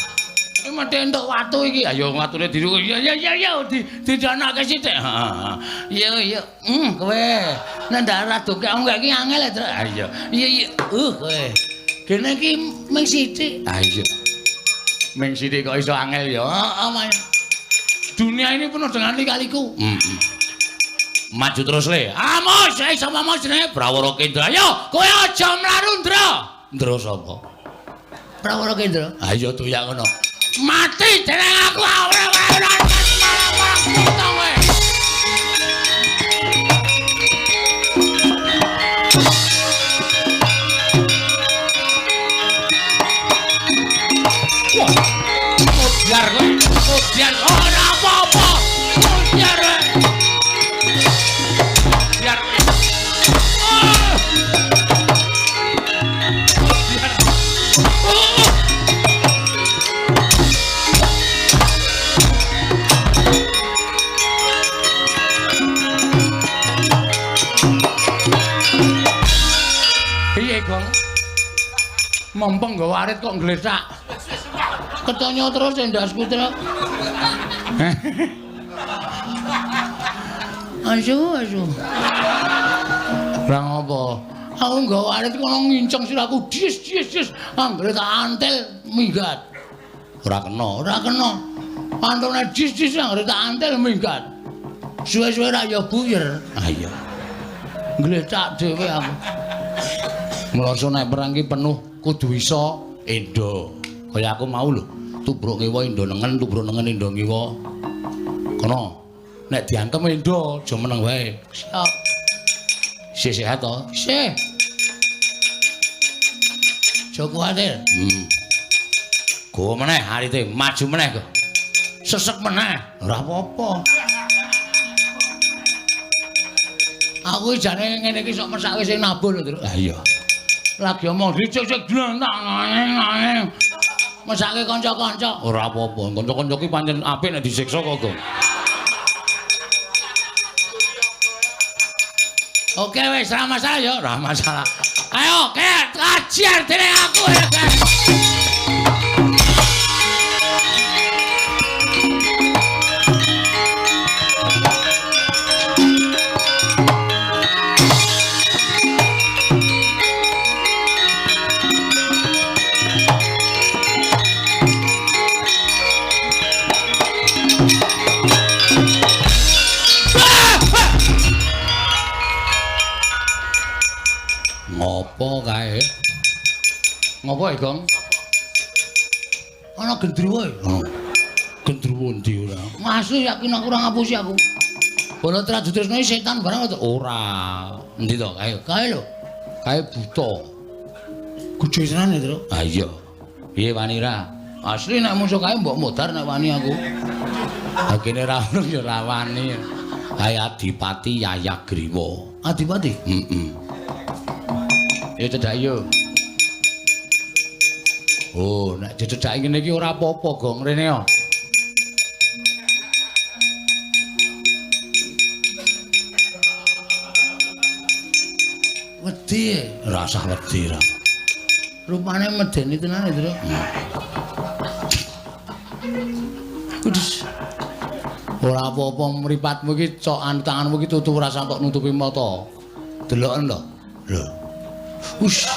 Iki mesti entuk watu iki. Ayo watune diru. Ya didanake sithik. Iya. Kowe nek ndak doke enggak iki angel ya, Truk. Ah iya. Iya. Kowe. Kene iki mung sithik. Ah iya. Mung sithik kok iso angel ya. Heeh. Dunia ini penuh dengan lika-liku. Maju terus le. Amos, sapa mau jenenge? Prawara Kendra. Ayo, kowe aja mlaru, Ndra. Ndra sapa? Prawara Kendra. Ha iya doyak ngono. Mati jeneng aku ora malang-malang utang kowe. Wah. Biar kowe, biar ora apa-apa. Biar Mompong nggawa arit kok nglesak. Ketonyo terus endasku terus. Asu. Lah ngopo? Aku nggawa arit kono nginceng siraku dis. Anggere tak antel minggat. Ora kena. Antone dis anggere tak antel minggat. Suwe-suwe ra ya buyer. Ah iya. Nglecak dhewe aku. Mloso nek perang ki penuh kudu iso endo. Kaya aku mau lho, tubruk ngewa endo nengen, tubruk nengen endo ngewa. Kono. Nek diantem endo, aja meneng wae. Siap. Sehat to? Sih. Aja kuwatir. Go meneh arite, maju meneh kok. Sesek meneh, ora apa-apa. Aku jane ngene iki sok mesake sing nabur lho, Tru. Ah iya. Lagi omong dicek-cek dlantang. Mesake kanca-kanca. Ora apa-apa, kanca-kanca ki pancen apik nek disiksa kok, Gong. Oke wis, ora masalah ya, ora masalah. Ayo, kajian dening aku ya, Kek. Ngopo kae? Ngopo, Gong? Ana gendruwo. Druwa ndi ora. Masih yakin aku ora ngapusi aku. Bala Traju Tresna setan barang to. Ora. Endi to kae? Kae lho. Kae buta. Gede tenan ya, Tru. Ah iya. Piye wani ra? Asli nek musuh kae mbok modar nek wani aku. Ha kene ra ono ya ra wani. Hai Adipati Yayagriwa. Adipati? Heeh. Ya cedhak yo. Oh, nek cedhak ngene iki ora apa-apa, Gong. Rene yo. Wedi. Rasah wedi ra. Rupane medeni tenan, Tru. Kudus. Ora apa-apa mripatmu iki cokan tanganmu iki tutup ora sampe nutupi mata. Deloken lho. Lho. Us.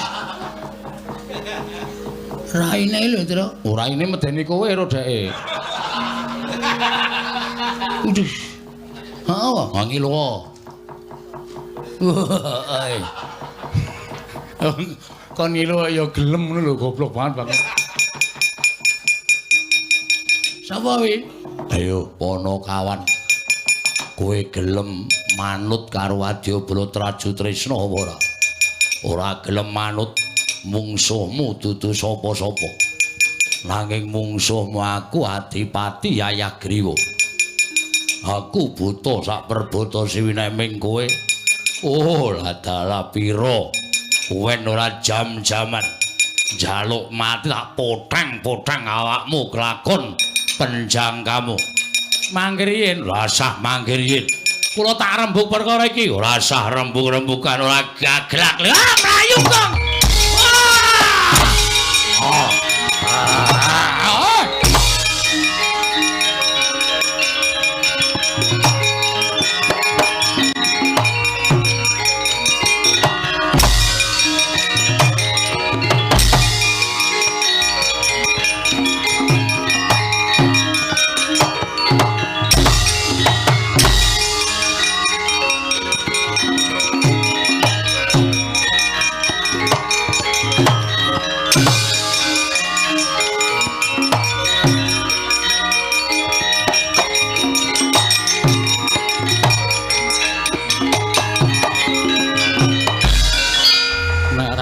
Raine lho, Tru. Ora ini medeni kowe ro dheke. Kudus. Heeh. Wangi lho. Ai. Kon ngilu ya gelem ngono lho goblok banget. Sapa wi? Ayo Ponokawan. Kowe gelem manut karo Wadyabala Traju Tresna apa ora? Ora gelem manut mungsuhmu dudu sapa-sapa. Nanging mungsuhmu aku Adipati Yayagriwa. Aku buta sak perbata siwineming kowe. Oh, ladala pira. Kowe ora jam-jaman njaluk mati tak potang-potang awakmu kelakon penjangkamu. Manggriyen rasah manggriyen. Kula tak rembug perkara iki ora sah rembug-rembugan ora gaglak. Ah, mlayu kong.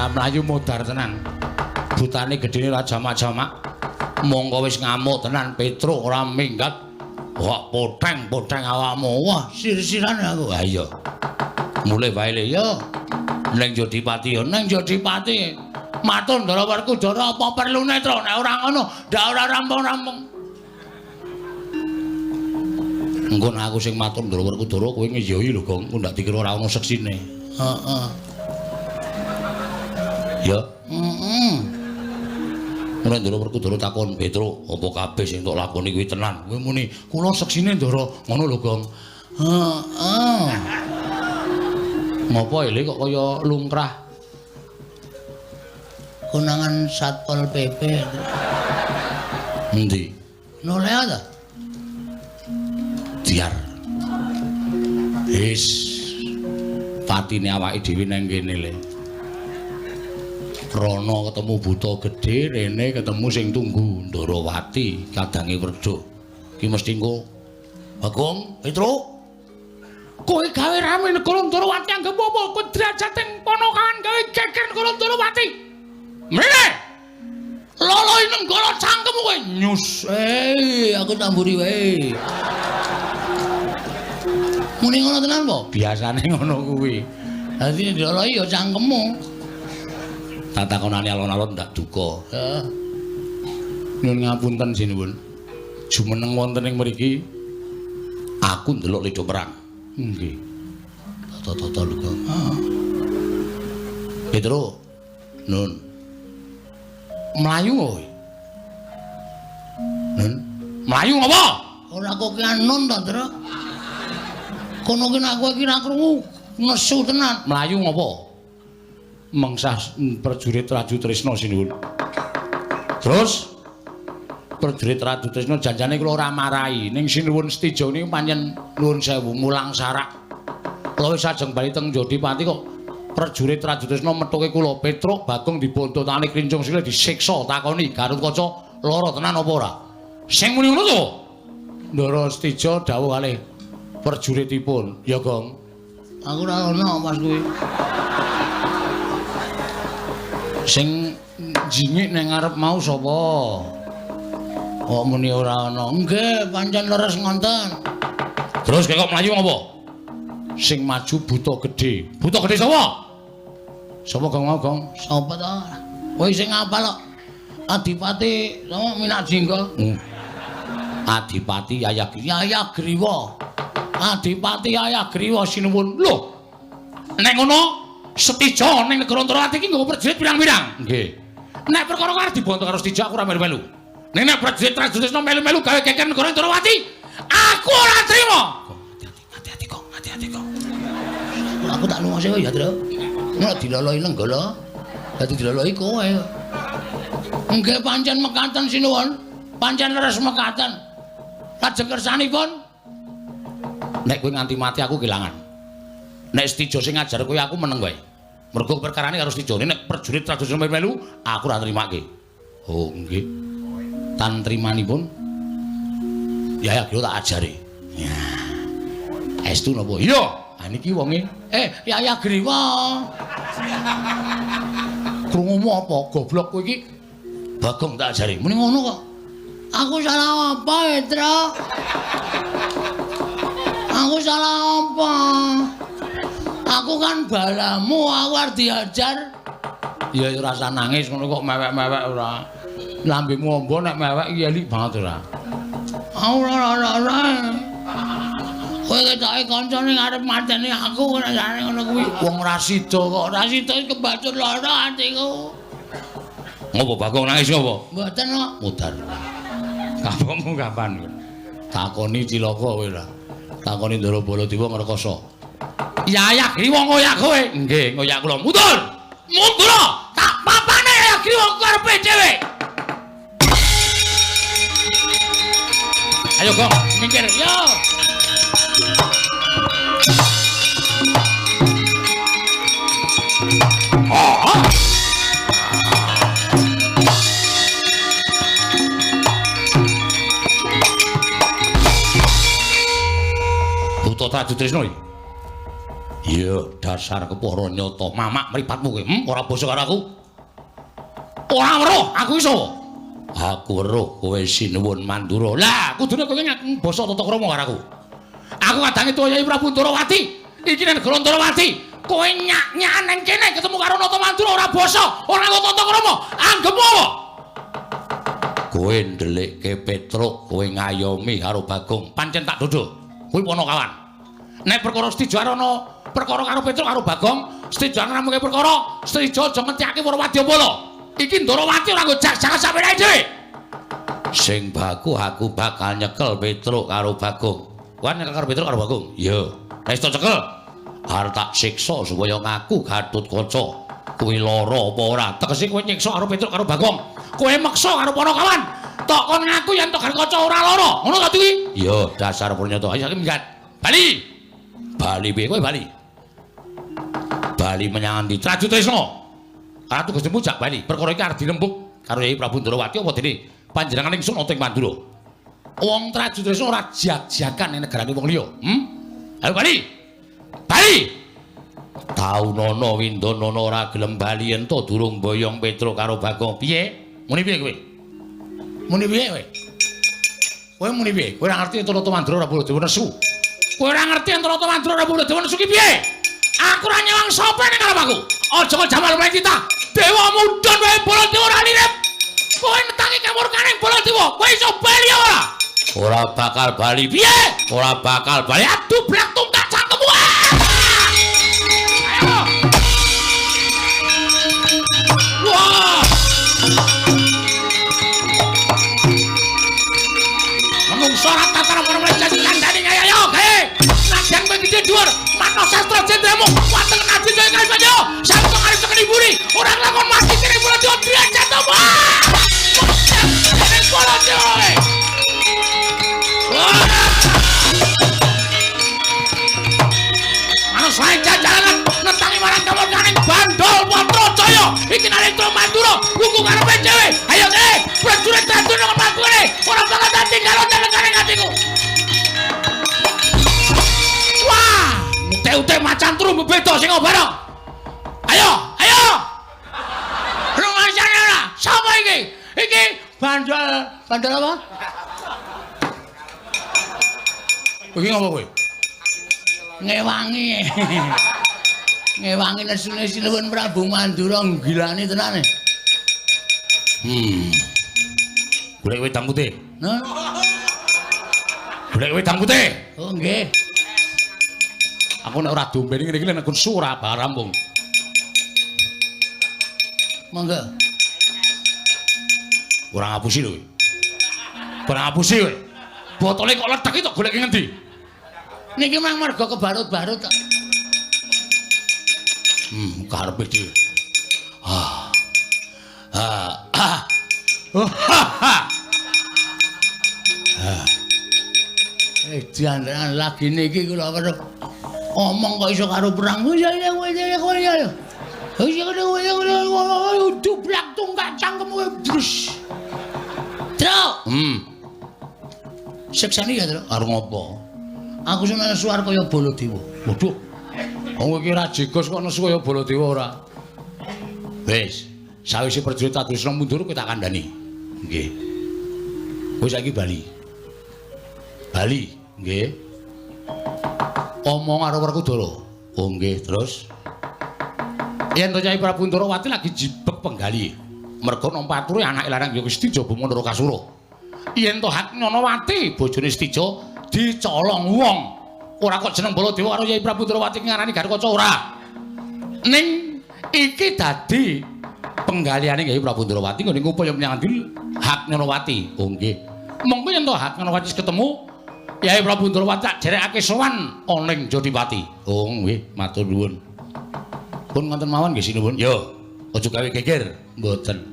Mlayu modar tenan. Butane gedene ora jamak-jamak. Mongko wis ngamuk tenan Petruk ora minggat. Kok poteng-poteng awakmu. Wah, sir-sirane aku. Ha iya. Mulih wae le ya. Ning Jodipati ya, ning Jodipati. Matur Ndara Werkudara apa perlune, Tru? Nek ora ngono, ndak ora rampung-rampung. Engko aku sing matur Ndara Werkudara kowe ngeyohi lho, Gong. Ku ndak dikira ora ono seksine. Heeh. Ya. Heeh. Ora Ndara Werkudara takon Petruk, apa kabeh sing tok lakoni kuwi tenan? Kowe muni, kula seksine Ndara. Ngono lho, Gong. Heeh. Ngopo ele kok kaya lungkrah? Konangan Satpol PP. Endi? Nolea ta? Diar. Wis patine awake dhewe nang kene le. Rono ketemu buta gedhe, rene ketemu sing tunggu Ndarawati kadange Werduk. Ki mesti engko Bagong, Petruk. Kowe gawe rame negara Ndarawati anggep apa? Kowe derajateng Ponokawan gawe geger negara Ndarawati. Mrene. Loloi nenggara cangkemmu kowe nyus. Aku tamburi wae. Muni ngono tenan po? Biasane ngono kuwi. Dadi ndoloi ya cangkemmu. Tatakonane alon-alon ndak duka. Heeh. Nyuwun ngapunten sinuwun. Jumeneng wonten ing mriki aku ndelok Ledo Perang. Nggih. Tata-tata lho, Kang. Heeh. Petruk. Nun. Mlayu kowe. Nun. Mlayu ngopo? Ora kok ki anon ta, Tru? Kono ki aku iki ra krungu nesu tenan. Mlayu ngopo? Mengsah prajurit Traju Tresna sinuwun. Terus prajurit Traju Tresna janjane kula ora marahi ning sinuwun Stijo niku pancen nuwun sewu mulang sarak. Kula wis ajeng bali teng Jodipati kok prajurit Traju Tresna methuke kula Petruk Bagong dibontotane krincung silih disiksa takoni Garutkaca lara tenan apa ora? Sing muni ngono to? Ndara Stija dawuh kalih prajuritipun, "Ya, Gong." Aku ora ono pas kuwi. Sing jingik nang ngarep mau sapa? Kok muni ora ana? Nggih, pancen leres ngonten. Terus kok mlayu apa? Sing maju buta gedhe. Buta gedhe sapa? Sapa Gong mau, Gong? Sapa to? Kowe sing apal kok. Adipati sama Minajingga. Adipati Yayagriwa. Adipati Yayagriwa sinuwun. Lho. Nek ngono Setija ning negara Antrawati iki nggawa prajurit pirang-pirang? Nggih. Nek perkara karo dibantu karo Setija aku ora melu-melu. Nek prajurit Tresna melu-melu gawe geger negara Antrawati, aku ora trima. Hati-hati kok, hati-hati kok. Aku tak lunga sih ya, Tru. Nek diloloi lenggala, dadi diloloi kowe. Nggih pancen mekaten sinuwun. Pancen leres mekaten. Lajeng kersanipun nek kowe nganti mati aku kelangan. Nek Setija sing ngajar kowe aku meneng wae. Mergo perkarane karo Setija nek prajurit tradisional melu aku ora nrimake. Oh nggih. Tan trimanipun ya kira tak ajari. Ya. Estu napa? Iya. Ha niki wonge. Yaya Griwa. Krungumu apa goblok kowe iki? Bagong tak ajari. Muni ngono kok. Aku salah apa, Petra? Aku salah apa? Aku kan balamu, aku harus diajar. Ya rasa nangis ngono kok mewek-mewek ora. Lambemu ombo nek mewek iki elik banget ora. Ora. Kowe ketoke kancane ngarep mateni aku ora jane ngono kuwi. Wong ora sida kok, ora sida kebacut lara atiku. Ngopo Bagong nangis ngopo? Mboten kok. Mudar. Kapanmu kapan? Takoni cilaka kowe ora. Takoni Ndara Baladewa ngrekasa. Yaya Griwa ngoyak kowe. Nggih, ngoyak kula. Mundur. Mundur. Tak papane Yaya Griwa karepe dhewe. Ayo Gong, minggir. Yo. Buta Traju Tresna iki. Iya, dasar kepara nyata. Mamak mripatmu kowe. Ora basa karo aku. Ora weruh, aku iso. Aku weruh kowe sinuwun Mandura. Lah, kudune kowe ngaku basa tata krama karo aku. Aku kadange tuwa Yai Prabu Ndarawati. Iki nek negara Ndarawati, kowe nyak-nyakan nang kene ketemu karo Nata Mandura ora basa, ora tata krama. Anggepmu apa? Kowe ndelikke Petruk, kowe ngayomi karo Bagong. Pancen tak dodo. Kuwi ponokawan. Nek perkara Setija ana perkara karo Petruk karo Bagong, Setija ngramungke perkara, Setija aja ngetyake para Wadyabala. Iki Ndarawati ora nggo jak-jakan sampeyan dhewe. Sing baku aku bakal nyekel Petruk karo Bagong. Kowe nyekel karo Petruk karo Bagong? Iya. Wis tak cekel. Arep tak siksa supaya ngaku Gatotkaca. Kuwi lara apa ora? Tegese kowe nyiksa karo Petruk karo Bagong. Kowe meksa karo ponokawan. Tok kon ngaku yen Gatotkaca ora lara. Ngono ta kuwi? Iya, dasar purnyata. Ayo saiki minggat. Bali. Bali piye kowe bali? Bali menyang ndi? Traju Tresna. Ratu Gusti Mujak bali. Perkara iki arep dirembuk karo Yai Prabu Ndarawati apa dene panjenengan ingsun ana ing Mandura. Wong Traju Tresna ora jag-jagan ning negarane wong liya. Ayo bali. Bali. Taunana Windanana ora gelem bali ento durung boyong Petruk karo Bagong. Piye? Muni piye kowe? Muni piye kowe? Kowe muni piye? Kowe ora ngerti ento Nata Mandura ora Baladewa nesu. Kowe ora ngerti ento Nata Mandura ora Baladewa nesu ki piye? Aku ora nyawang sapa ning ngarep aku. Aja kok jamal main kita. Dewa mudhun wae Baladewa ora lirip. Kowe netangi kamurkaning Baladewa. Kowe iso bali ora? Ora bakal bali. Piye? Ora bakal bali. Aduh blak tuntak cangkemmu. Ayo. Wah. Menungso ora tataran para mlejasi kandhane ayo. He. Nadyan kowe gedhe dhuwur. Mano sastra jendramu. Wateng nadi kaya kali banyo. Sampe kali tekeni buri. Ora lakon mati kene Baladewa derajat to. Kene Baladewa. Manus wae jajalan netangi marang kamurkaning Bandol Patrajaya. Iki Nalendra Mandura wuku karepe dhewe. Ayo prajurit Traju nang pangkone. Ora bakal tak tinggal nang atiku. Bandol apa? Iki ngapa kowe? Ngewangi. Ngewangi nesune Sinuwun Prabu Mandura gilane tenane. Golek wedang putih. Nah. Golek wedang putih. Oh nggih. Aku nek ora domben ngene iki nek Surabaya rampung. Monggo. Ora ngapusi lho. Ora ngapusi kowe. Botole kok ledek iki tok golek ngendi? Niki mang mergo kebarut-barut kok. Karepe dhewe. Diandaran lagi niki kula weruh omong kok iso karo perang. Ya ya. Dublak tunggak cangkemmu brus. Truk. Seksane ya, Truk. Arep ngopo? Aku seneng suar kaya Baladewa. Waduh. Wong iki ra jegos kok nesu kaya Baladewa ora. Wis, sawise prajurit Trisna mundur kowe tak kandhani. Nggih. Kowe saiki bali. Bali, nggih. Omong karo Werkudara. Oh nggih, terus yen to Nyai Prabu Ndarawati lagi jibek penggali. Merga nampa ature anake larang ya Gusti Jaba Mandara Kasura. Yen to Haknyanawati bojone Stija dicolong wong. Ora kok jeneng Baladewa karo Nyai Prabu Ndarawati ngarani Garkaca ora. Ning iki dadi penggaliane Nyai Prabu Ndarawati nggone ngupaya menyang ndi Haknyanawati. Oh nggih. Mongko yen to Haknyanawati ketemu Nyai Prabu Ndarawati tak jerekake sowan ana ing Jodipati. Oh nggih, matur nuwun. Pun ngoten mawon nggih sinuwun. Yo, aja gawe geger, mboten.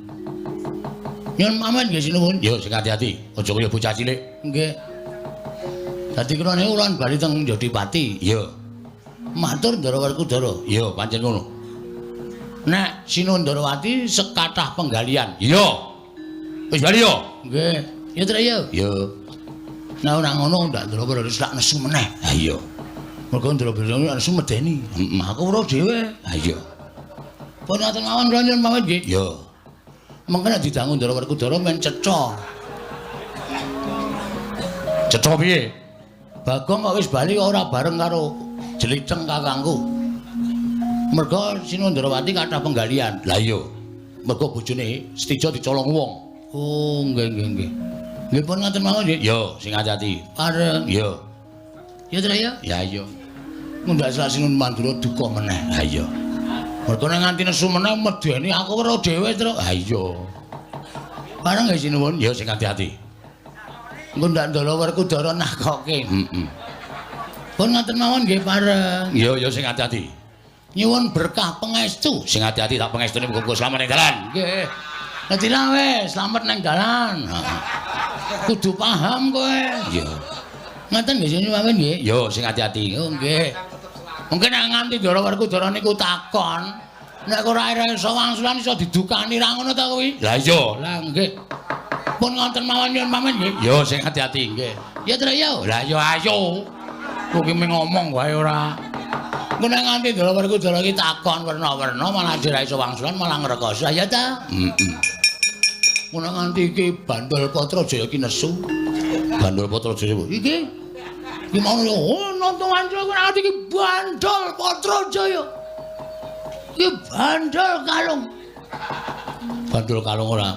Nyun pamit nggih sinuwun. Yo, sing ati-ati, aja kaya bocah cilik. Nggih. Dadi kula niku ulun bali teng Jodipati. Yo. Matur Ndara Werkudara. Yo, pancen ngono. Nek Sinuwun Ndarawati sekathah penggalian. Yo. Wis bali yo. Nggih. Ya Truk ya. Yo. Nah ora ngono ndak Ndara Werkudara tak nesu meneh. Ha iya. Mergo Ndara Werkudara nesu medeni. Aku ora dhewe. Ha iya. Pun ngoten mawon kula nyuwun pamit nggih. Yo. Mengko nek didangu Ndara Werkudara men ceca. Ceca piye? Bagong kok wis bali kok ora bareng karo Jeliceng kakangku. Mergo Sinuwun Ndarawati kathah penggalian. Lah iya. Mergo bojone Stija dicolong wong. Oh, nggih. Nggih pun ngoten mawon nggih. Yo, sing ati-ati. Pareng. Yo. Ya Truk ya. Ya iya. Mundak Sinuwun Mandura duka meneh. Ha iya. Mergo nek nganti nesu meneh medeni aku ora dhewe, Truk. Ha iya. Pareng nggih Sinuwun. Yo sing ati-ati. Engko ndak Ndara Werkudara nakoke. Heeh. Pun ngoten mawon nggih pareng. Yo sing ati-ati. Nyuwun berkah pangestu. Sing ati-ati tak pangestune muga-muga slamet ning dalan. Nggih. Dadi lah wis slamet nang dalan. Heeh. Kudu paham kowe. Yo. Ngoten nggih Sinuwun pamit nggih. Yo sing ati-ati. Oh nggih. Mungkin nek nganti Ndara Werkudara niku takon, nek ora iso wangsulan iso didukani ra ngono ta kuwi? Lah iya. Lah nggih. Pun ngoten mawon nyuwun pamit nggih. Yo sing ati-ati nggih. Ya Truk ya. Lah yo ayo. Kowe ki ngomong wae ora. Engko nek nganti Ndara Werkudara iki takon werna-werna malah ora iso wangsulan malah ngrekoso ya ta? Heeh. Mun nganti iki Bandul Patrajaya ki nesu. Bandul Patrajaya. Iki iki mau yo nonton wancul kok nganti iki Bandul Patrajaya. Iki Bandul Kalung. Bandul Kalung ora.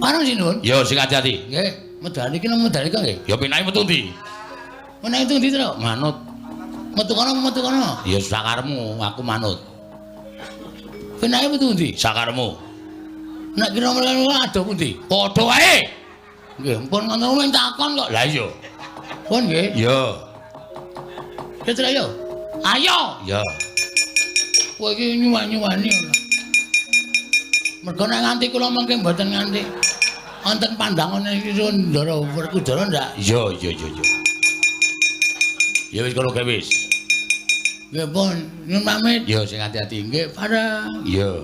Parang Sinuwun. Yo sing ati-ati. Nggih, medal iki nang medal iki nggih. Yo pinake metu ndi? Menawa itu ndi, Truk? Manut. Metu kono. Ya sakaremu, aku manut. Penake metu ndi? Sakaremu. Nek kira mrene ada pundi? Padha wae. Nggih, pun ngono men takon kok. Lah iya. Pun nggih. Yo. Ya Truk ayo. Ayo. Yo. Kowe iki nyuwani ora. Mergo nek nganti kula mengke mboten nganti wonten pandangan iki Ndara Werkudara ndak? Yo. Ya wis kalau gawe wis. Nggih pun nyuwun pamit. Yo sing ati-ati. Nggih, parang. Yo.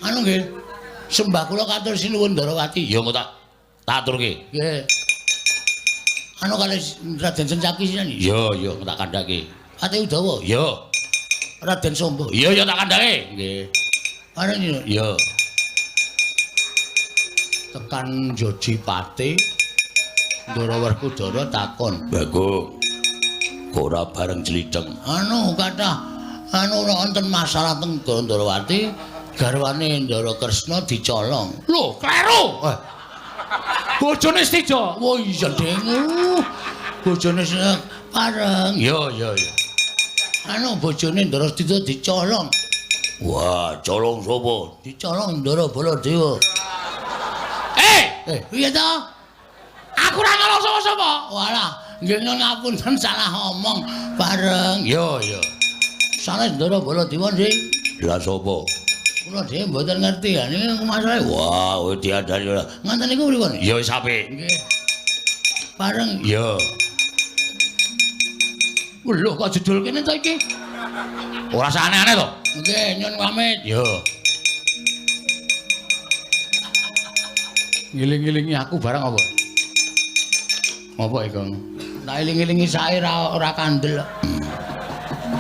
Anu nggih. Sembah kula katur Sinuwun Ndarawati. Yo engko tak aturke. Nggih. Anu kalih Raden Sencaki sinten? Yo tak kandhake. Ate Udawa. Yo. Raden Sombo. Yo tak kandhake. Nggih. Parang Sinuwun. Yo. tekan Jodipati Ndara Werkudara takon, Bagong. Ora bareng Jlideng. Kathah wonten masalah teng Ndrawati garwane Ndara Kresna dicolong. Lho, kleru. Bojone Stija. Oh iya, Deng. Bojone pareng. Ya. Bojone Ndara Stija dicolong. Wah, colong sapa? Dicolong Ndara Baladewa. Piye to? Aku ora nyolong sapa-sapa. Walah, nggih ngapunten salah omong bareng. Ya. Sanes Ndara Baladewa sing Lah sapa? kula dhewe mboten ngerti ya niki masalahe. Wah, kowe diandani ora. Ngoten niku pripun? Ya wis apik. Nggih. Bareng. Ya. Lho kok jedul kene to iki? Ora aneh-aneh to? Nggih, nyun pamit. Ya. Ngiling-ngilingi aku barang apa? Apa iku? Tak eling-elingi sae ora kandel.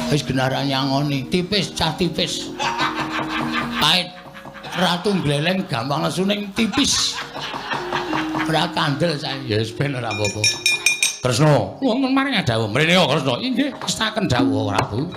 Wis genaran nyangoni, tipis cah tipis. Pait ratu gleleng gampang lesuning tipis. Ora kandel sae. Ya wis ben ora apa-apa. Kresna, Wong maring dawuh. Mrene kok Kresna. Inggih, kestaken dawuh Prabu.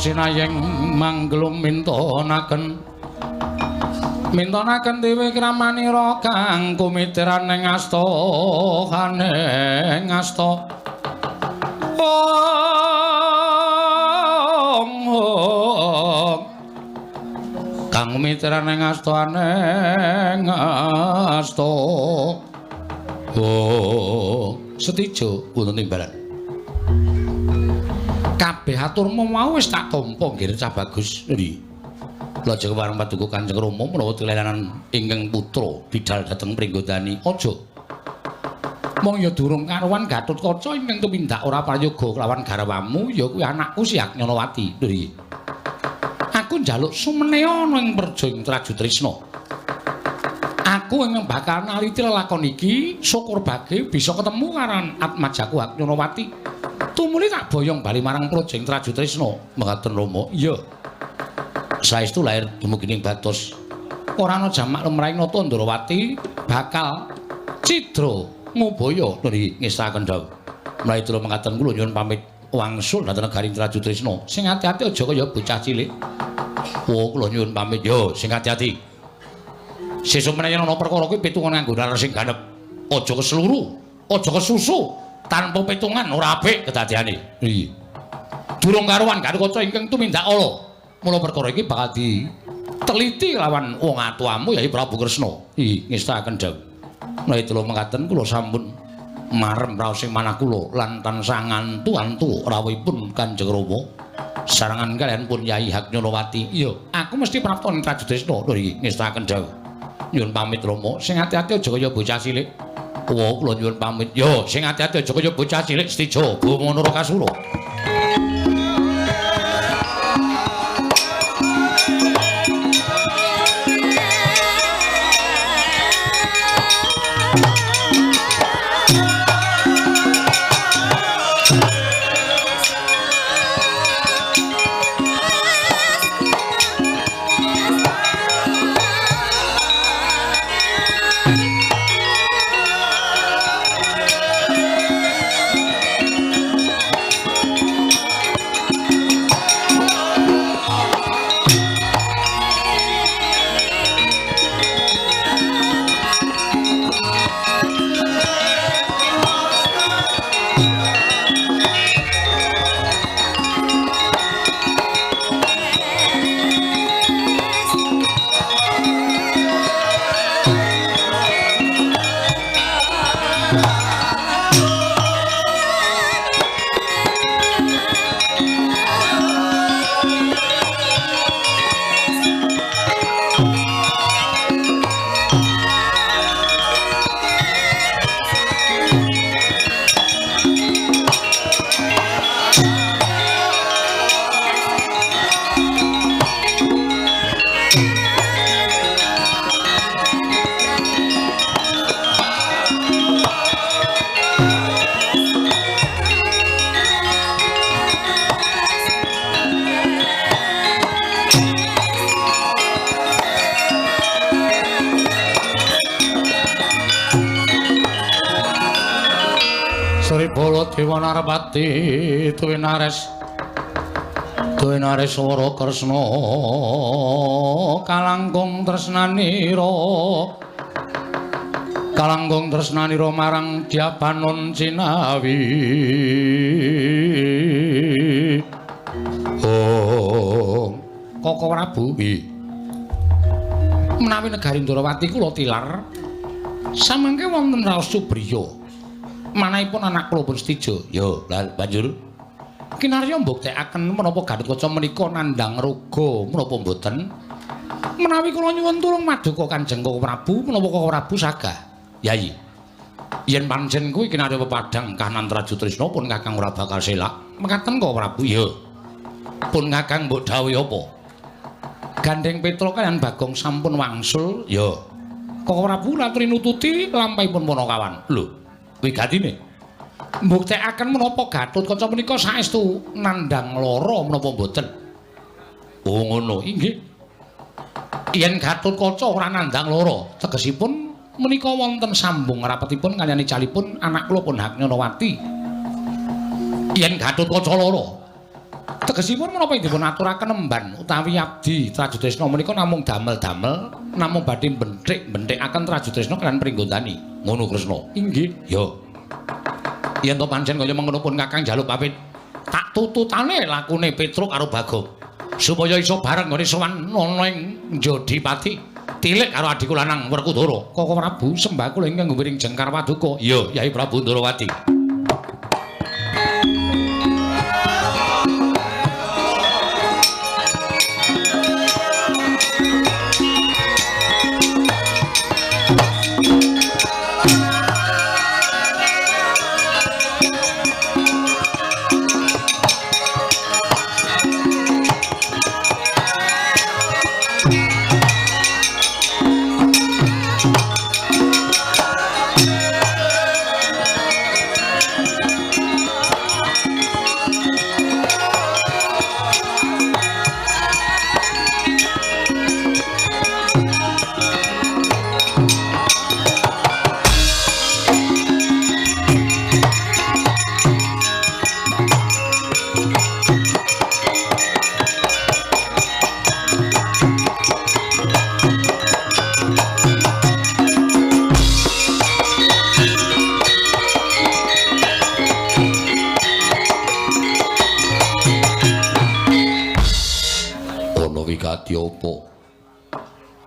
Sinayeng manglum mintonaken dewe kramanira kang kumitiran ing asta kang kumitiran ing asta Setijo wonten timbalan kabeh aturmu mau wis tak tampa nggih Cah Bagus. Nggih. Lajeng wareng paduka Kanjeng Rama menawa tilelanan ingkang putra bidhal dhateng Pringgondani. Aja. Mong ya durung karuan Gatotkaca ingkang tumindak ora prayoga kelawan garwamu ya kuwi anakku Si Agnyanawati. Nggih. Aku njaluk sumenea ana ing Perjing Trajutrisna. Aku ingkang bakal naliti lelakon iki syukur bage bisa ketemu karan Atmajaku Agnyanawati. Tumuli tak boyong bali marang Projeng Trajutrisna. Mekaten Rama. Iya. Saestu lair dumugining batos. Ora ana jamak lumrahing nata Ndrawati bakal cidra ngubaya nggih ngestaken dawuh. Mlayu kula mekaten kula nyuwun pamit wangsul dhateng negari Trajutrisna. Sing ati-ati aja kaya bocah cilik. Kula nyuwun pamit yo sing ati-ati. Sesuk menawa ana perkara kuwi pitungan nganggo nalar sing ganep. Aja kesluru, aja kesusu. Tanpa pitungan ora apik kedadeane. Nggih. Durung karuan Gatotkaca ingkang tumindak ala. Mula perkara iki bakal diteliti lawan wong atuamu yaiku Prabu Kresna. Nggih, ngestaken dawuh. Menawi kula mekaten kula sampun marem raos sing manah kula lan tansah ngantu-antu rawuhipun Kanjeng Rama. Sarangan kalian pun Yai Agnyanawati. Iya, aku mesti prapta ing Trajutrisna. Nggih, ngestaken dawuh. Nyuwun pamit Rama, sing ati-ati aja kaya bocah cilik. Kula nyuwun pamit. Yo, sing ati-ati aja kaya bocah cilik Setijo, Bumana Kasura. Wanarpati Tuwinares Wara Kresna kalangkung tresnanira marang Dyabanon Cinawi Koko Prabu menawi negari Ndrawati kula tilar samangke wonten raos Subriya manahipun anak kula pun Setija ya banjur kinarya mbuktekaken menapa Gatotkaca menika nandhang raga menapa mboten menawi kula nyuwun tulung maduka Kanjeng Koko Prabu menapa Koko Prabu sagah Yayi yen pancen kuwi kinarya pepadhang kahanan Traju Trisna pun Kakang ora bakal selak mekaten Koko Prabu ya pun Kakang mbok dawuh apa Gandeng Petra kaliyan Bagong sampun wangsul ya Koko Prabu latri nututi lampahipun Panakawan lho wigatine mbuktekaken menapa Gatotkaca menika saestu nandhang lara menapa mboten oh ngono inggih yen Gatotkaca ora nandhang lara tegesipun menika wonten sambung rapetipun kaliyan icalipun anak kula pun Haknyanawati yen Gatotkaca lara tegesipun menapa dipun aturaken emban utawi abdi Traju Trisna menika namung damel-damel namung badhe benthik-benthikaken Traju Trisna kaliyan Pringgondani ngono Kresna inggih ya yen to pancen kaya mengkono pun Kakang njaluk pamit tak tututane lakune Petruk karo Bagong supaya iso bareng nggone sowan ana ing Jodipati tilik karo adhiku lanang Werkudara Koko Prabu sembah kula ingkang ngwiring jengkar paduka iya Yai Prabu Ndrawati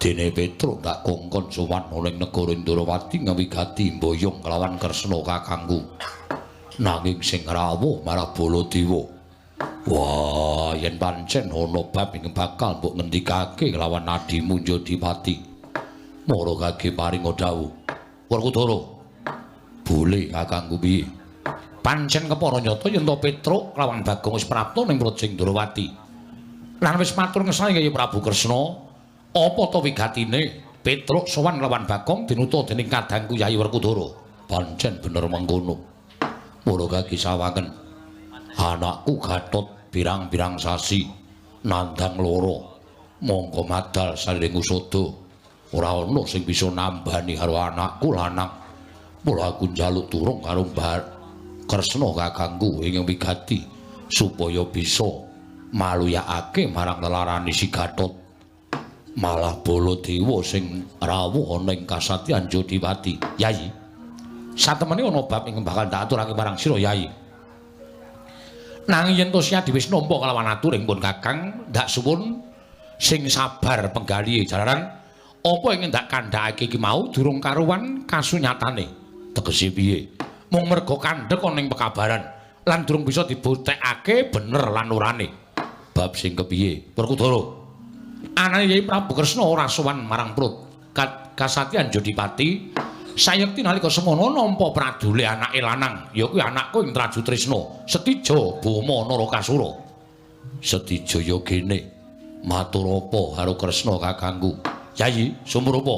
Dene Petruk tak kongkon sowan ning negara Ndrawati ngawigati mboyong kelawan Kresna kakangku. Nanging sing rawuh marang Baladewa. Wah, yen pancen ana bab ing bakal mbok ngendikake kelawan adimu Jodipati. Mara kage paring dawuh. Werkudara. Boleh kakangku piye? Pancen kepara nyata yen to Petruk kelawan Bagong wis prapta ning Projing Ndrawati. Lan wis matur ngesani kaya Prabu Kresna. Apa to wigatine Petruk sowan lawan Bagong dinuta dening kadangku Yayi Werkudara pancen bener mengkono mula kaki sawangen anakku Gatot pirang-pirang sasi nandhang lara mongko madal sariring usada ora ana sing bisa nambani karo anakku lanang mula aku njaluk turung karo Mbah Kresna kakangku ing wigati supaya bisa maluyakake marang lelarane si Gatot malah Baladewa sing rawuh ana ing kasatyan Jodipati. Yayi, satemene ana bab ing bakal tak aturake marang sira Yayi. Nanging yen to Siadi wis nampa kelawan aturing pun Kakang, ndak suwun sing sabar penggalihe jalaran apa ing ndak kandhakake iki mau durung karuwan kasunyatane. Tegese piye? Mung merga kandhek ana ing pekabaran lan durung bisa dibuktekake bener lan urane. Bab sing kepiye? Werkudara. Anane Yai Prabu Kresna ora sowan marang Prut Kasatyan Jodipati sayekti nalika semono nampa pradule anake lanang ya kuwi anakku ing Traju Trisna Setija Bama Narakasura Setija ya kene matur apa karo Kresna kakangku Yayi sumur apa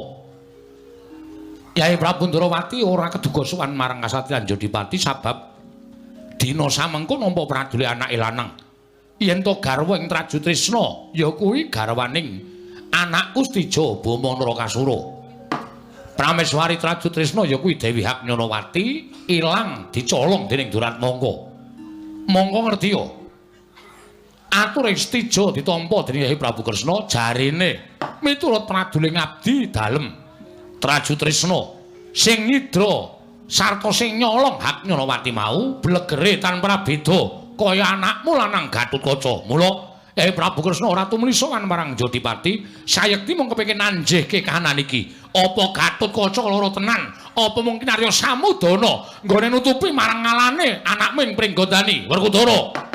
Yai Prabu Ndrawati ora keduga sowan marang Kasatyan Jodipati sabab dina samengko nampa pradule anake lanang yen to garwa ing Traju Trisna ya kuwi garwaning anakku Setija Bama Narakasura Prameswari Traju Trisna ya kuwi Dewi Haknyonawati ilang dicolong dening Duratmangka. Mangka ngerti ya. Atur ing stija ditampa dening Hyai Prabu Kresna jarene miturut praduling abdi dalem Traju Trisna sing nyidra sarta sing nyolong Haknyonawati mau blegere tanpa beda kaya anakmu lanang Gatotkaca. Mula Hyai Prabu Kresna ora tumuli sowan marang Jodipati, sayekti mung kepengin nanjihke kahanan iki. Apa Gatotkaca lara tenan? Apa mungkin Arya Samudana nggone nutupi marang ngalane anakmu ing Pringgandani, Werkudara?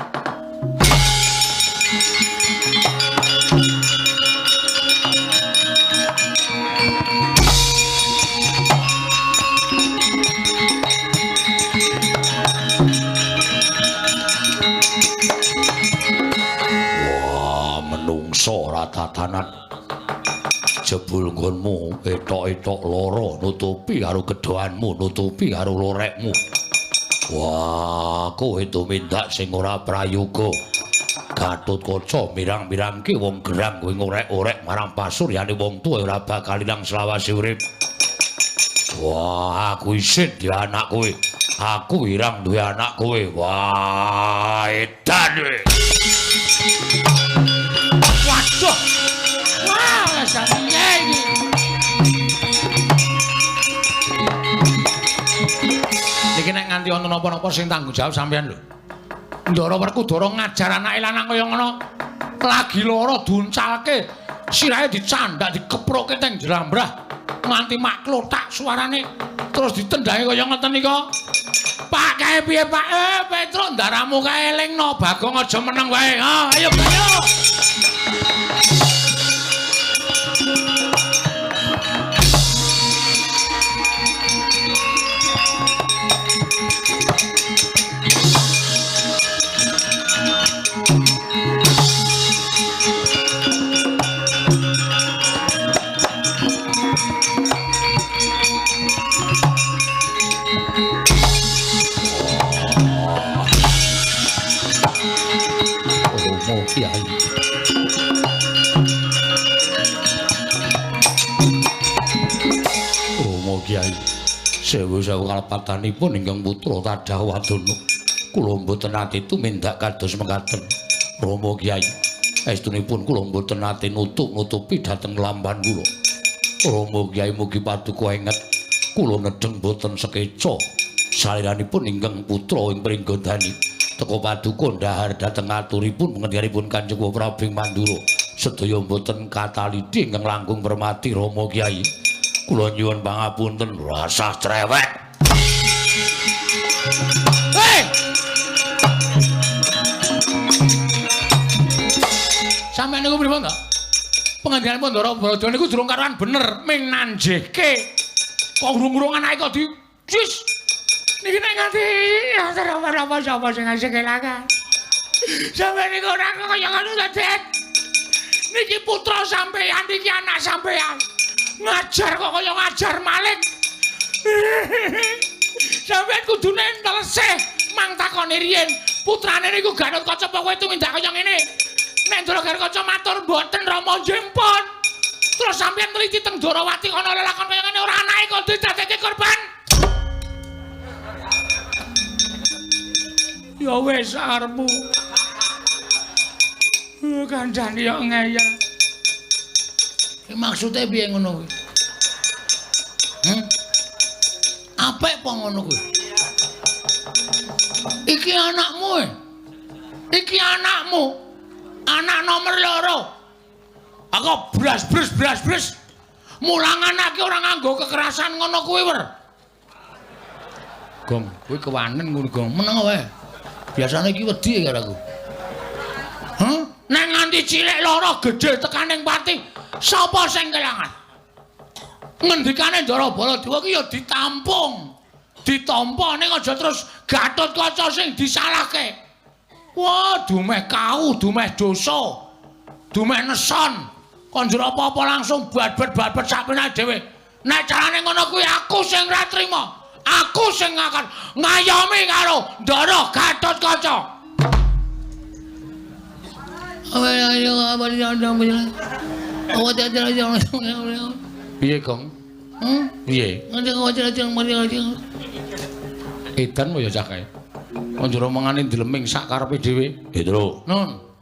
Ora tatanan jebul nggonmu etok-etok lara nutupi karo gedhoanmu nutupi karo lorekmu. Wah, kowe tumindak sing ora prayoga. Gatotkaca mirang-mirangke wong gerang kowe ngorek-orek marang pasuryane wong tuwa ora bakal ilang selawase urip. Wah, aku isin duwe anak kowe. Aku irang duwe anak kowe. Wah, edan kowe. Waduh. Wah, sampeyan iki. Niki nek nganti ana napa-napa sing tanggung jawab sampeyan lho. Ndara Werkudara ngajar anake lanang kaya ngono. Lagi lara duncalke, sirahe dicandak dikeproke teng jlambrah. Nganti mak klothak suarane terus ditendhangi kaya ngeten nika. Pak kae piye Pak? Petruk ndaramu kae elingno, Bagong aja meneng wae. Ha, ayo ayo. Kiai. Rama Kiai, sewu-sewu kalepatanipun ingkang putra Tadah Wadana. Kula mboten nate tumindak kados mekaten. Rama Kiai, estunipun kula mboten nate nutup-nutupi dhateng lamban kula. Rama Kiai mugi paduka enget kula nedheng boten sekeca saliranipun ingkang putra ing Pringgandani. Teko paduka ndahar dhateng aturipun pengendikipun Kanjeng Prabu Mandura sedaya mboten katalidhi ingkang langkung permati Rama Kyai. Kula nyuwun pangapunten rasah cerewet. Hei! Sampeyan niku pripun to? Pengendikan Pandara Brada niku durung karuan bener ming nanjihke. Kok urung-urung anake kok dijis. Niki nek nganti apa sapa sing ngasih kelangan. Sampeyan niku ora kaya ngono to, Dik. Niki putra sampeyan iki anak sampeyan. Ngajar kok kaya ngajar Malik. Sampeyan kudune ntelesih mang takoni riyen putrane niku Gatotkaca apa kowe tumindak kaya ngene. Nek Ndara Gatotkaca matur mboten Rama njempon. Terus sampeyan teliti teng Darawati ana lelakon kaya ngene ora anake kok didadekke korban. Ya wis arepmu. Kancane yo ngeyel. Ki maksude piye ngono kuwi? Apik apa ngono kuwi? Iki anakmu. Iki anakmu. Anak nomor 2. Aku blas. Mulang anake ora nganggo kekerasan ngono kuwi, Wer. Gong, kuwi kewanen ngono, Gong. Meneng wae. Biasane iki wedi karo aku. Nek nganti cilik lara gedhe tekaning pati, sapa sing kelangan? Ngendikane Ndara Baladewa ki ya ditampung. Ditampa ning aja terus Gatotkaca sing disalahke. Wah, dumeh kau, dumeh dosa. Dumeh neson. Kon njur apa-apa langsung babet sakmene dhewe. Nek carane ngono kuwi aku sing ra trima. Aku sing akan ngayomi karo Ndara Gatotkaca. Piye, Gong? Piye? Edan mo ya cah kae. Njero mangane dileming sak karepe dhewe. Petro. Nun.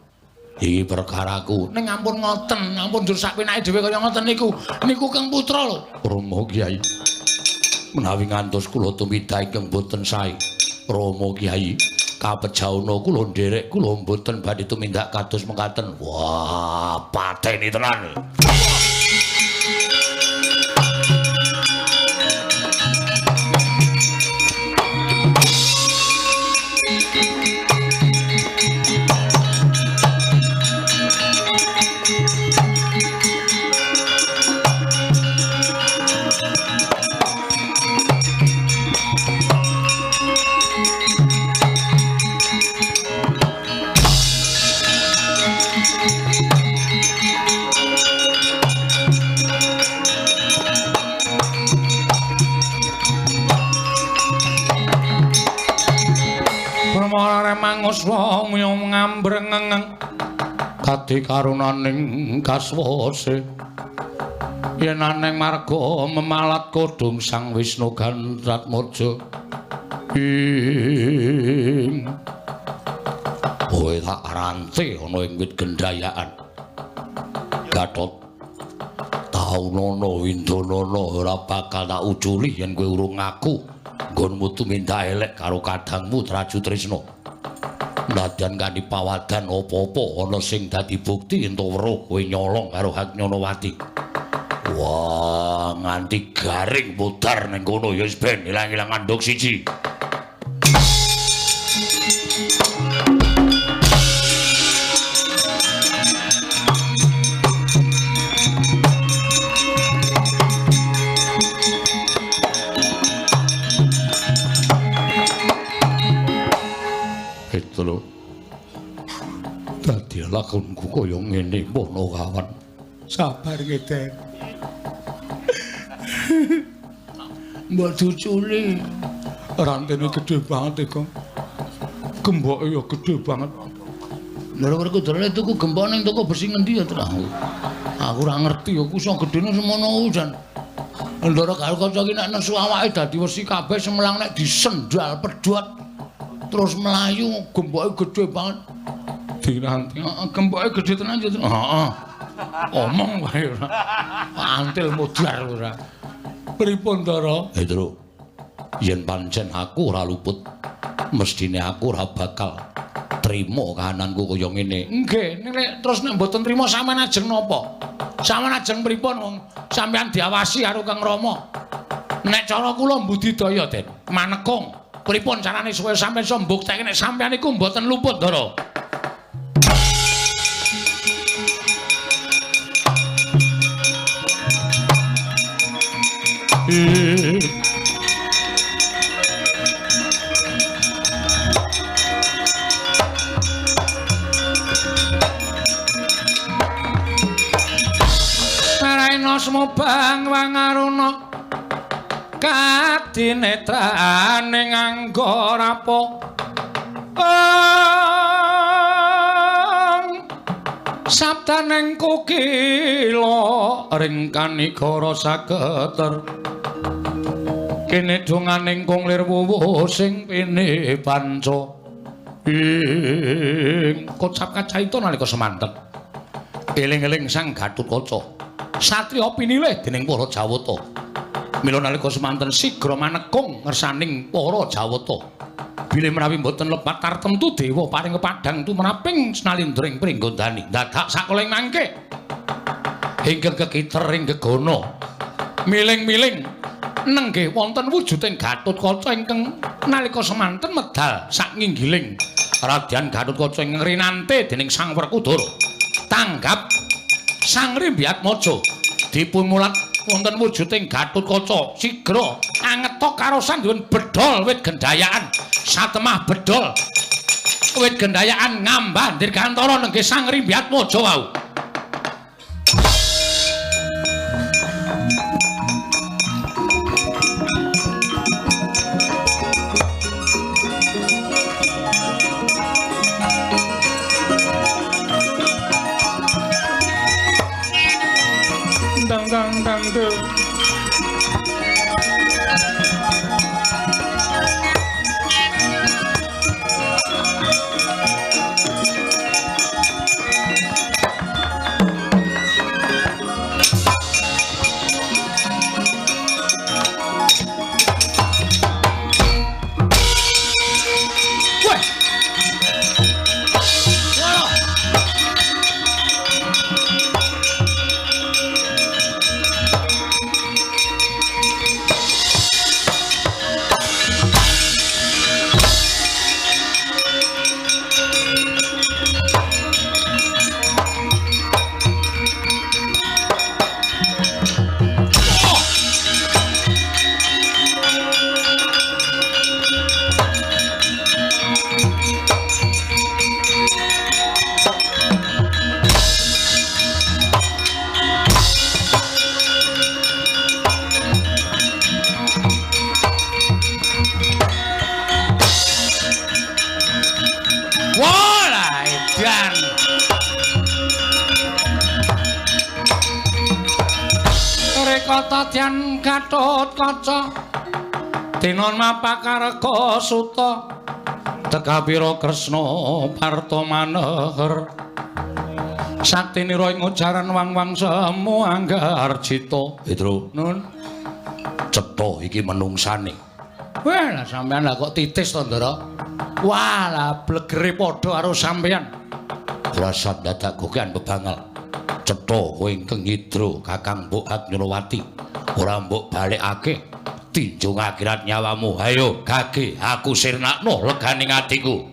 Iki perkaraku. Ning ampun ngoten, ampun njur sak penake dhewe kaya ngoten niku. Niku Kang Putra lho. Rama Kyai. Menawi ngantos kula tumindak ingkang boten sae. Rama Kyai, kapejauna kula nderek kula boten badhe tumindak kados mekaten. Wah, pateni tenan. Manguswa myong ngambrengeng kadi karunaning kaswase yen aneng marga memalat kodhong Sang Wisnu Gantratmaja ing kowe tak rante ana ing wit gendayaan Gatot Taunana Windanana ora bakal tak uculi yen kowe urung ngaku nggonmu tumindak elek karo kadangmu Traju Trisna. Nadyan kanthi pawadan apa-apa ana sing dadi bukti ento weruh kowe nyolong karo Hagnyanawati. Wah, nganti garing pudar ning kono ya wis ben ilang-ilang andhok siji. Dadi lakonku kaya ngene mono kawan. Sabar ngeten. Mbok cuculi. Rantene gedhe banget iku. Gemboke ya gedhe banget. Lha kok dolane tuku gembok ning toko besi ngendi ya, Tra? Aku ora ngerti ya ku iso gedhene semono ku jan. Ndara karo kanca iki nek nesu awake dadi wesi kabeh semelang nek disendal pedhot terus melayu gemboke gedhe banget. Diranti gemboke gedhe tenan ya. Heeh. Omong wae ora. Antil mudhar ora. Pripun Ndara? Tru. Yen pancen aku ora luput, mestine aku ora bakal trima kahananku kaya ngene. Nggih, nek terus nek mboten trima sampean ajeng napa? Sampeyan ajeng pripun wong sampeyan diawasi karo Kang Rama. Nek cara kula mbudidaya, Den, manekung. Pripun carane supaya sampeyan iso mbuktekake nek sampeyan iku mboten luput, Ndara? Naraina semubang wangaruna kadinetrane nganggo rapo sabdaning kukila ring kanigara sageter kene donganing kunglir wuwuh sing pene panca ing kocap kacaita nalika semanten eling-eling Sang Gatotkaca satriya pinilih dening para Jawata mila nalika semanten sigra manekung ngersaning para Jawata bilih menawi mboten lepat tartemtu dewa paring kepadang tumraping snalindring pringgondani dadak sakoling mangke ingkang kekiter ing gegana miling-miling nenggih wonten wujuding Gatotkaca ingkang nalika semanten medal sak nginggiling radyan Gatotkaca ing rinante dening Sang Werkudara tanggap Sang Rimbyatmaja dipun mulat wonten wujuding Gatotkaca sigra angetok karosan dipun bedol wit gendayaan satemah bedol wit gendayaan ngambah dirgantara nenggih Sang Rimbyatmaja wau. Dang dang dang dang Tadyan Gatotkaca Dinon mapakarga suta Tegapira Kresna Parta maneher Saktinira ing ujaran wang-wang semu anggar cita Petro nun cetha iki menungsane wah lah sampean lah kok titis to Ndara wah lah blegere padha karo sampean ora sak dadak gokean bebangal cetha kowe ingkang nyidra Kakang Mbok Agnyalawati ora mbok balekake tinjung akhirat nyawamu ayo gage aku sirnakno leganing atiku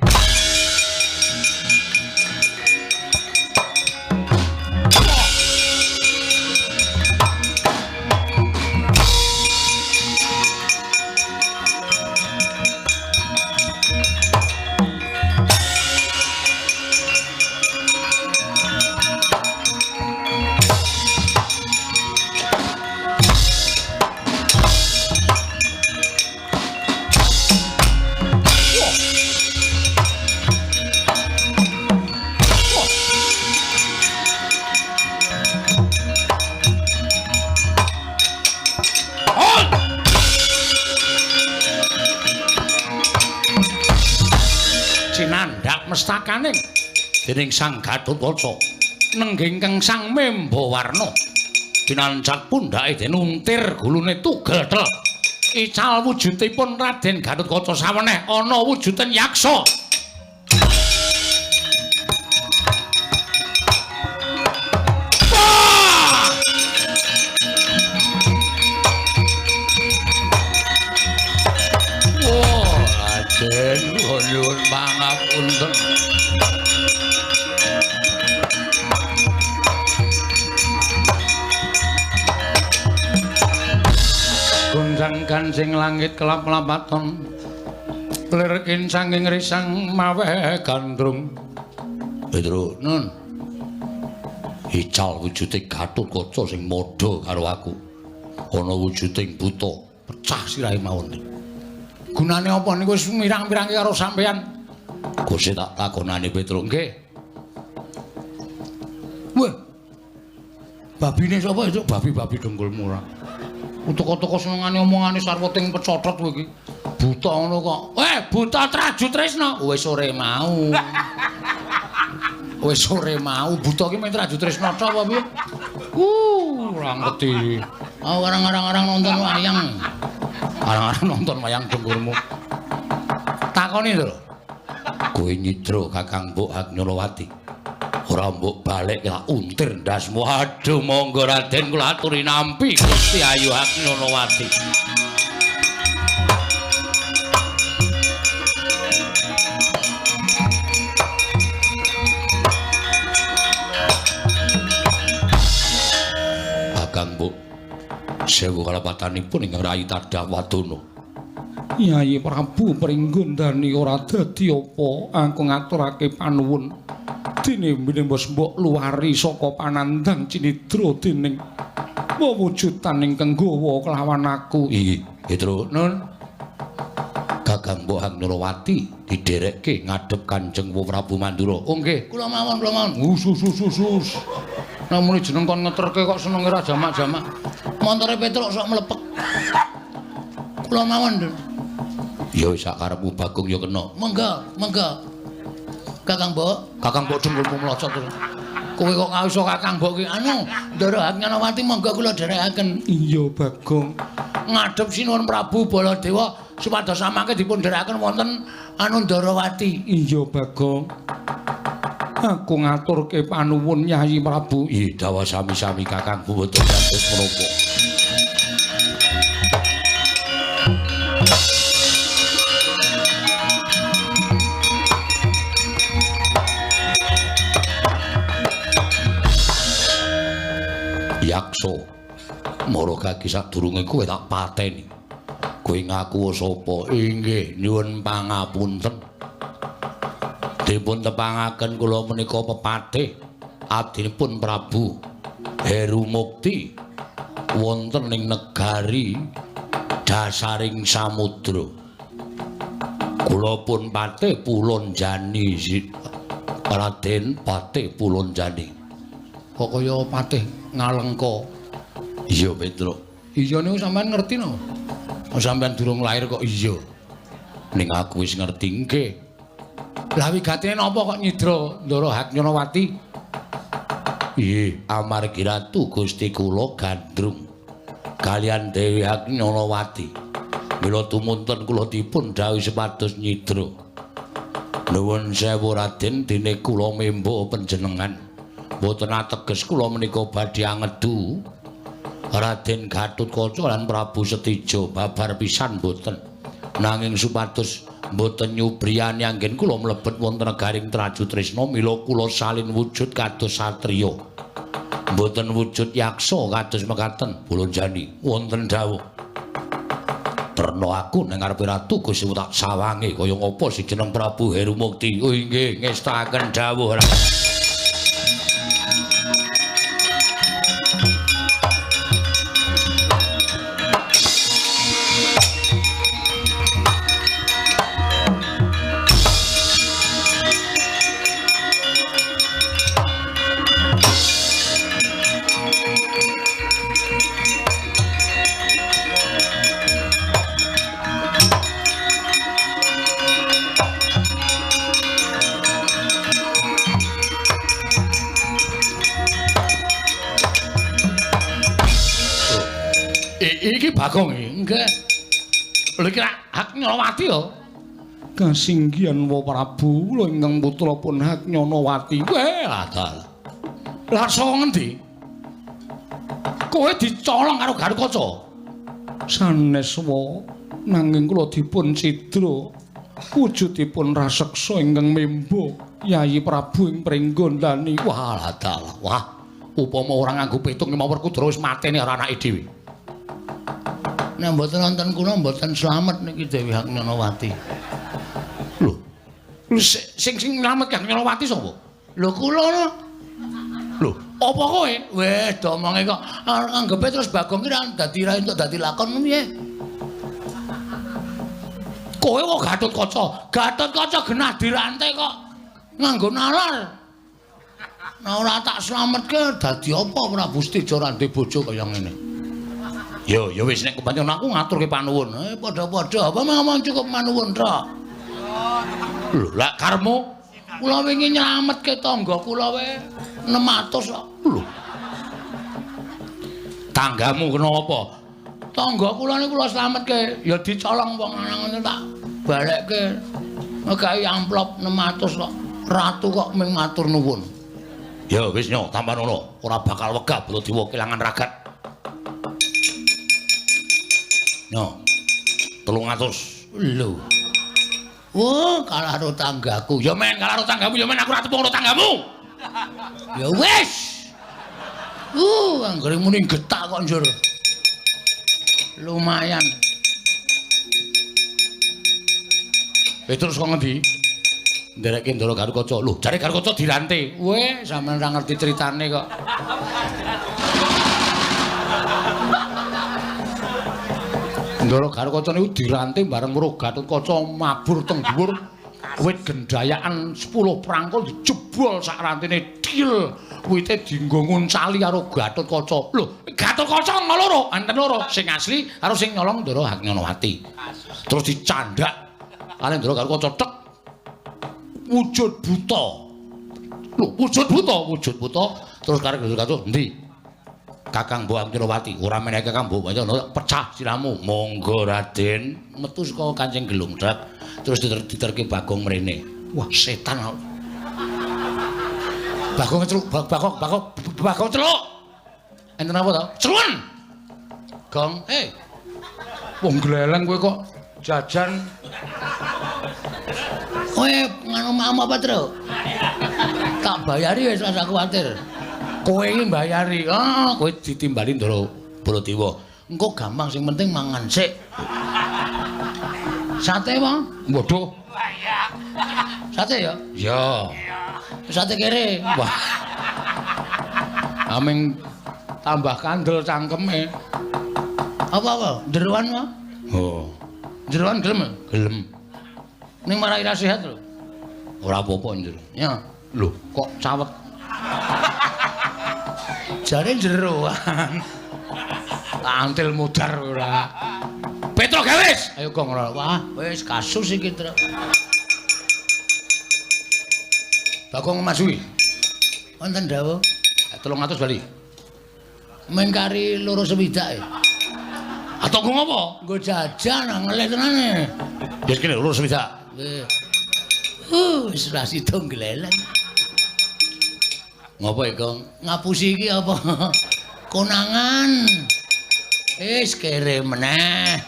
mestakaning dening Sang Gatotkaca nengging kang Sang Membawarna dinancak pundhake den untir gulune tugel ical wujudipun Raden Gatotkaca saweneh ana wujudan yaksa nyuwun pangapunten gunjang kancing langit kelap-lapaton lirkin sanging risang mawe gandrung Petro nun ical wujude Gatotkaca sing madha karo aku ana wujuding buta pecah sirahe mawon gunane apa niku wis mirang-mirangke karo sampean Gusti tak takonane Petro nggih weh babine sapa itu babi-babi dengkulmu ora utuk-utuk senengane omongane sarwoting pecotot kowe iki buta ngono kok buta Traju Tresna wis sore mau wis sore mau buta ki men Traju Tresna apa piye ora ngerti orang-orang nonton wayang arang-arang nonton wayang dengkulmu takoni to kowe nyidra Kakang Mbok Agnyalawati ora mbok balik ya untir ndasmu aduh monggo Raden kula aturi nampi Gusti Ayu Agnyalawati Kakang Mbok sewu kalapatanipun ingkang Rayi Tadah Wadana. Yayi Prabu Pringgondani ora dadi apa aku ngaturake panuwun dene mbos mbok luwari saka panandang cinidra dening wewujudan ingkang gawa kelawan aku. Iki, Petro nun. Kakang Mbok Agnyalawati diderekke ngadhep Kanjeng Prabu Mandura. Oh nggih, kula mawon. Sus. Namune jeneng kon ngeterke kok senenge ra jamak-jamak. Montore Petruk sok mlepek. Kula mawon, Dun. Ya wis sak karepmu Bagong ya kena. Monggo. Kakang Mbok dengkulmu mlocot terus. Kowe kok ngawisa Kakang Mbok ki anu, Ndara Agnyalawati monggo kula dherekaken. Iya, Bagong. Ngadhep Sinuwun Prabu Baladewa supados samangke dipun dherekaken wonten anu Ndarawati. Iya, Bagong. Aku ngaturke panuwun Yayi Prabu. Ih, dawa sami-sami Kakang boten dados menapa. Yaksa, mara kaki sadurunge kowe tak pateni. Kowe ngaku sapa? Inggih, nyuwun pangapunten. Dipun tepangaken kula menika pepatih abdinipun Prabu Heru Mukti wonten ing negari dasaring samudra. Kula pun patih Pulanjani Raden Patih Pulanjani. Kok kaya patih Ngalengka. Iya, Petro. Iya niku sampean ngerti no. Sampean durung lahir kok iya. Ning aku wis ngerti nggih. Lah wigatine napa kok nyidra Ndara Haknyonowati? Iye, amargi ratu Gusti kula gandrung kalian Dewi Haknyonowati. Mila tumunten kula dipun dawuh sepados nyidra. Nuwun sewu Raden, dene kula memba panjenengan. Mboten ateges kula menika badhe angedu Raden Gatotkaca lan Prabu Setija babar pisan mboten. Nanging supados mboten nyubriyani anggen kula mlebet wonten negaring Traju Tresna mila kula salin wujud kados satriya. Mboten wujud yaksa kados mekaten Bulunjani wonten dawuh. Terno aku ning ngarepe ratu Gusti tak sawange kaya ngapa si jeneng Prabu Herumukti. Oh nggih ngestaken dawuh. Iki Bagong iki nggih. Lha iki Haknyonowati ya. Kasinggihan wa Prabu kula ingkang putra pun Haknyonowati. Weh adal. Lah saka ngendi? Kowe dicolong karo Gatotkaca. Sanes wa nanging kula dipun cidra. Wujudipun raseksa ingkang memba Yayi Prabu ing pringgondani. Wah adal. Wah, upama ora nganggo pitung mawar Kudra wis mateni karo anake dhewe. Nek mboten wonten kula mboten slamet niki Dewi Haknyonowati. Lho. Sing slamet Haknyonowati sapa? Lho kula no. Lho, apa kowe? Wis domonge kok anggepe terus Bagong ki dadi ra entuk dadi lakon piye? Kowe kok Gatotkaca? Gatotkaca genah dirantai kok nganggo nalar. Nah ora tak slametke dadi apa Prabu Setija ora ndek bojo kaya ngene. Yo wis nek kepancen aku ngaturke panuwun. Padha-padha apa ngomong cukup manuwun tok. Lho, lak karmu kula wingi nyelametke tangga kula wae 600 kok. Lho. Tanggamu kenapa? Tangga kula niku kula slametke ya dicolong wong lanang ngene tak balekke. Gawe amplop 600 kok. Ratu kok ming matur nuwun. Ya wis nyo, tampan ngono. Ora bakal wegah Baladewa kelangan ragat. No, 300. Lho. Wah, kalah karo tanggaku. Ya men kalah karo tanggamu, ya men aku ora tepung karo tanggamu. Ya wis. Anggere muni getak kok njur. Lumayan. Terus kok ngendi? Nderekke Ndara Gatotkaca. Lho, jare Gatotkaca dirantai. Weh, sampean ora ngerti critane kok. Ndara Gatotkaca niku dirantai bareng karo Gatotkaca mabur teng dhuwur wit gendayaan 10 prangkul dijebol sak rantene til. Wite dienggo nguncali karo Gatotkaca. Lho, Gatotkaca loro, enten loro, sing asli karo sing nyolong Ndara Haknyonowati. Terus dicandak kali Ndara Gatotkaca tek wujud buta. Lho, wujud buta. Terus karo Gatotkaca, "Endi? Kakang Mbok Haknyonowati, ora meneh Kakang Mbok Haknyonowati, pecah siramu." "Monggo Raden." Metu saka Kancing Gelungdak, terus diterke Bagong mrene. Wah, setan. Bagong celuk, Bagong celuk. Enten apa to? Celuan. Gong, wong gleleng kowe kok jajan. Kowe nganu apa, Tru? Tak bayari wis ora kuwatir. Kowe iki mbayari. Kowe ditimbali Ndara Baladewa. Engko gampang sing penting mangan sik. Sate wae? Waduh. Sate ya? Ya. Sate kere. Wah. Aming tambah kandel cangkeme. Apa? Jeroan wae? Oh. Jeroan gelem? Gelem. Ning marai ra sehat lho. Ora apa-apa njur. Ya. Lho, kok cawet. Jare jeroan. Antil mudar ora. Petro gawes. Ayo kok ora. Wah, wis kasus iki, Tru. Bagong Masui. Wonten dawuh. 300 bali. Mengkari loro sewidak. Atau nggo ngopo? Nggo jajan ngelih tenane. Wis kene loro sewidak. Wis ra sida gleleng. Ngopo iki, Kong? Ngapusi iki apa? Konangan. Wis kere meneh.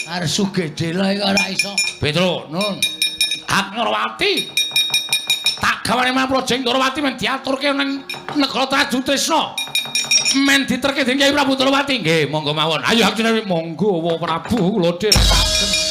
Arep sugede lah iki ora iso. Petro, nun. Hak Nyorowati. Tak gawane mampro jeng Nyorowati men diaturke ning negara Traju Tresna. Men diterke dening Kyai Prabu Nyorowati. Nggih, monggo mawon. Ayo hak jenenge monggo Wa Prabu kula dherekaken.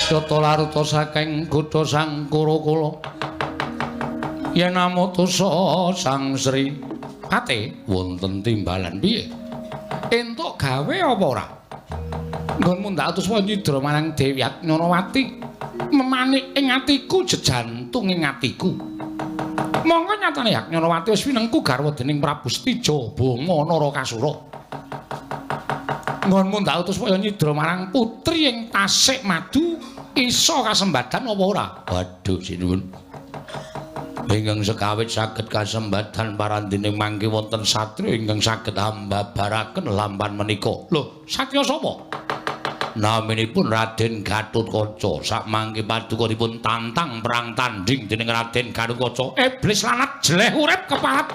Yata laruta saking kutha Sangkura kula yen amutusa Sang Sri ate wonten timbalan piye entuk gawe apa ora nggonmu ndak atus nyidra marang Dewi Nyorowati memanik ing atiku jejantung ing atiku monggo nyatane Hak Nyorowati wis winengku garwa dening Prabu Stija Bama Narakasura nggonmu ndak utus kaya nyidra marang putri ing Tasik Madu iso kasembadan apa ora? Waduh sinuwun. Ingkang sekawit saged kasembadan parandining mangke wonten satriya ingkang saged ambabaraken lampan menika. Lho, satriya sapa? Naminipun Raden Gatotkaca. Sakmangke paduka dipun tantang perang tandhing dening Raden Gatotkaca. Iblis lanat jeleh urip keparat.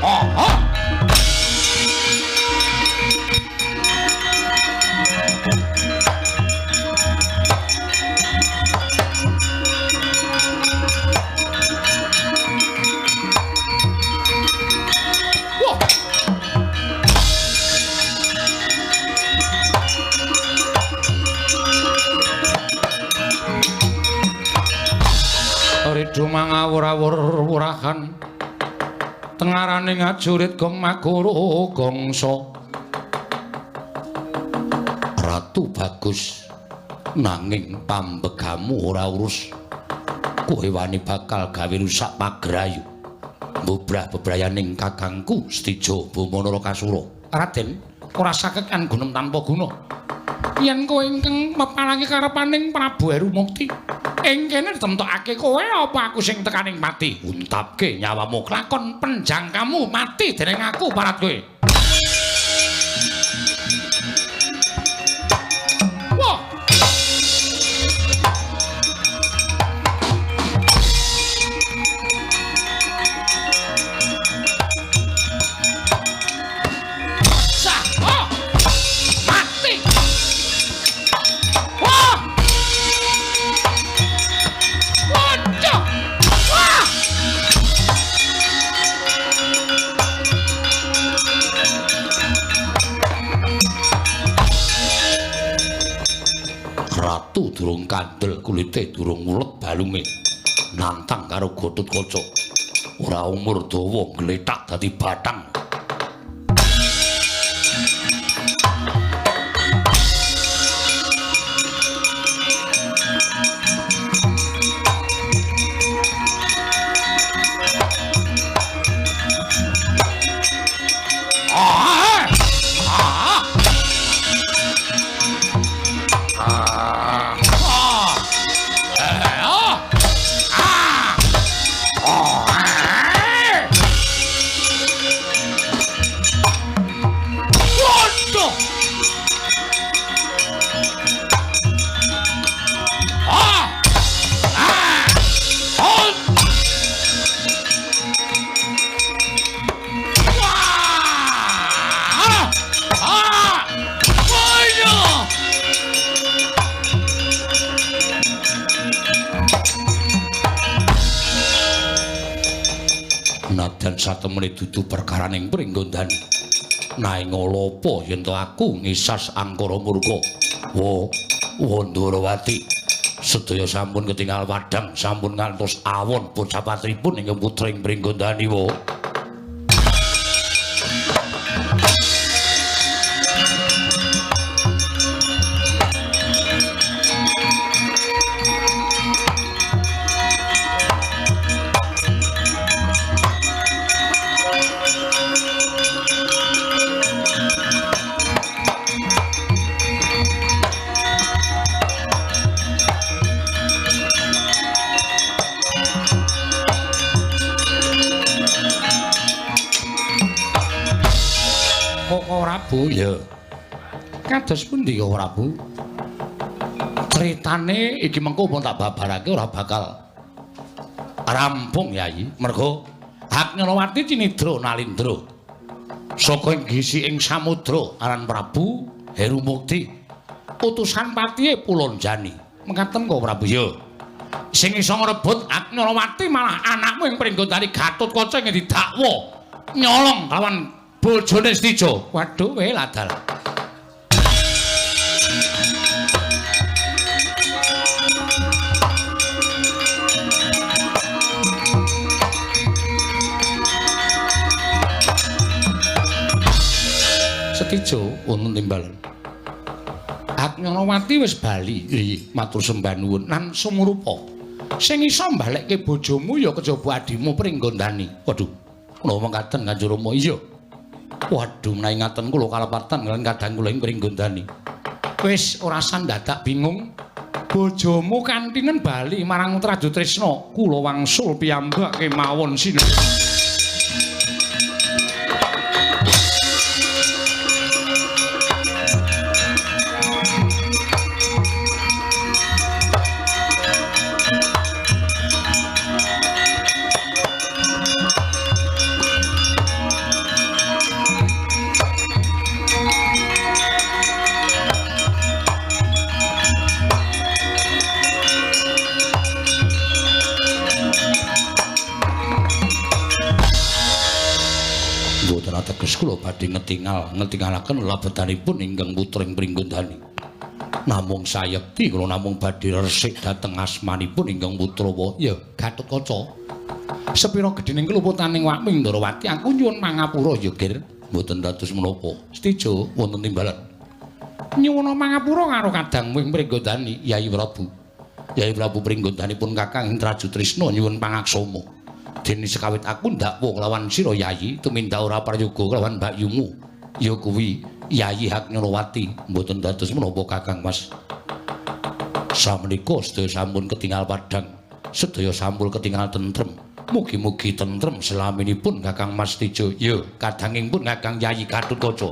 Oh. Ridu mangawur-awur wurahan tengarane ngajurit gong maguru gongso Ratu bagus nanging pambegamu ora urus kowe wani bakal gawe rusak pagrayu mbubrah bebrayaning kakangku Stija Bama Narakasura Raden ora sakekan gunem tanpa guna yen kowe ingkang meparangi karepaning Prabu Herumukti ing kene ditemtokake kowe apa aku sing tekaning mati untapke nyawamu klakon penjangkamu mati dening aku parat kowe wah durung kandel kulite durung mulet balunge nantang karo Gatotkaca ora umur dawa gletak dadi bathang satemene dudu perkaraning Pringgondani. Nanging ngolapa yen to aku ngisas angkara murka. Ndrawati. Sedaya sampun ketingal padhang, sampun ngantos awon bocah patripun ingkang putring Pringgondani wa. Prabu ya. Kados pundi kok Prabu? Critane iki mengko pun tak babarake ora bakal rampung Yayi. Mergo Haknyalawati cinidra nalindra saka ing gisi ing samudra aran Prabu Herumukti. Utusan patihe Pulanjani. Mekaten kok Prabu ya. Sing iso ngrebut Haknyalawati malah anakmu ing Pringgondani Gatotkaca ing didakwa nyolong lawan bojone Stijo. Waduh we ladal. Stijo wonten timbalan. Haknyalawati wis bali. Nggih, matur sembah nuwun lan sumrupa. Sing iso mbalekke bojomu ya kejaba adimu Pringgondani. Waduh, kula mengkaten Kanjeng Rama. Iya. Waduh, menawi ngaten kula kalepatan kaliyan kadang kula ing Pringgondani. Wis ora sandadak bingung. Bojomu kantinen bali marang Traju Trisna. Kula wangsul piyambak kemawon sinu. Kula badhe ngetingalaken labetanipun ingkang putring Pringgondani. Namung sayekti kula namung badhe resik dhateng asmanipun ingkang putra ya Gatotkaca. Sepira gedhening keluputaning Wakmi Ndrawati aku nyuwun mangapura ya Gir. Mboten dados menapa. Stijo wonten timbalan. Nyuwun mangapura karo kadangmu ing Pringgondani Yayi Prabu. Yayi Prabu Pringgondani pun Kakang Indraju Trisna nyuwun pangaksama. Dene sekawit aku ndakwa kelawan sira Yayi tumindak ora prayoga kelawan mbakyumu ya kuwi Yayi Haknyalawati. Mboten dados menapa Kakang Mas. Samenika sedaya sampun ketingal padhang, sedaya sampun ketingal tentrem. Mugi-mugi tentrem selaminipun Kakang Mas Tijo. Ya kadangipun Kakang Yayi Gatotkaca.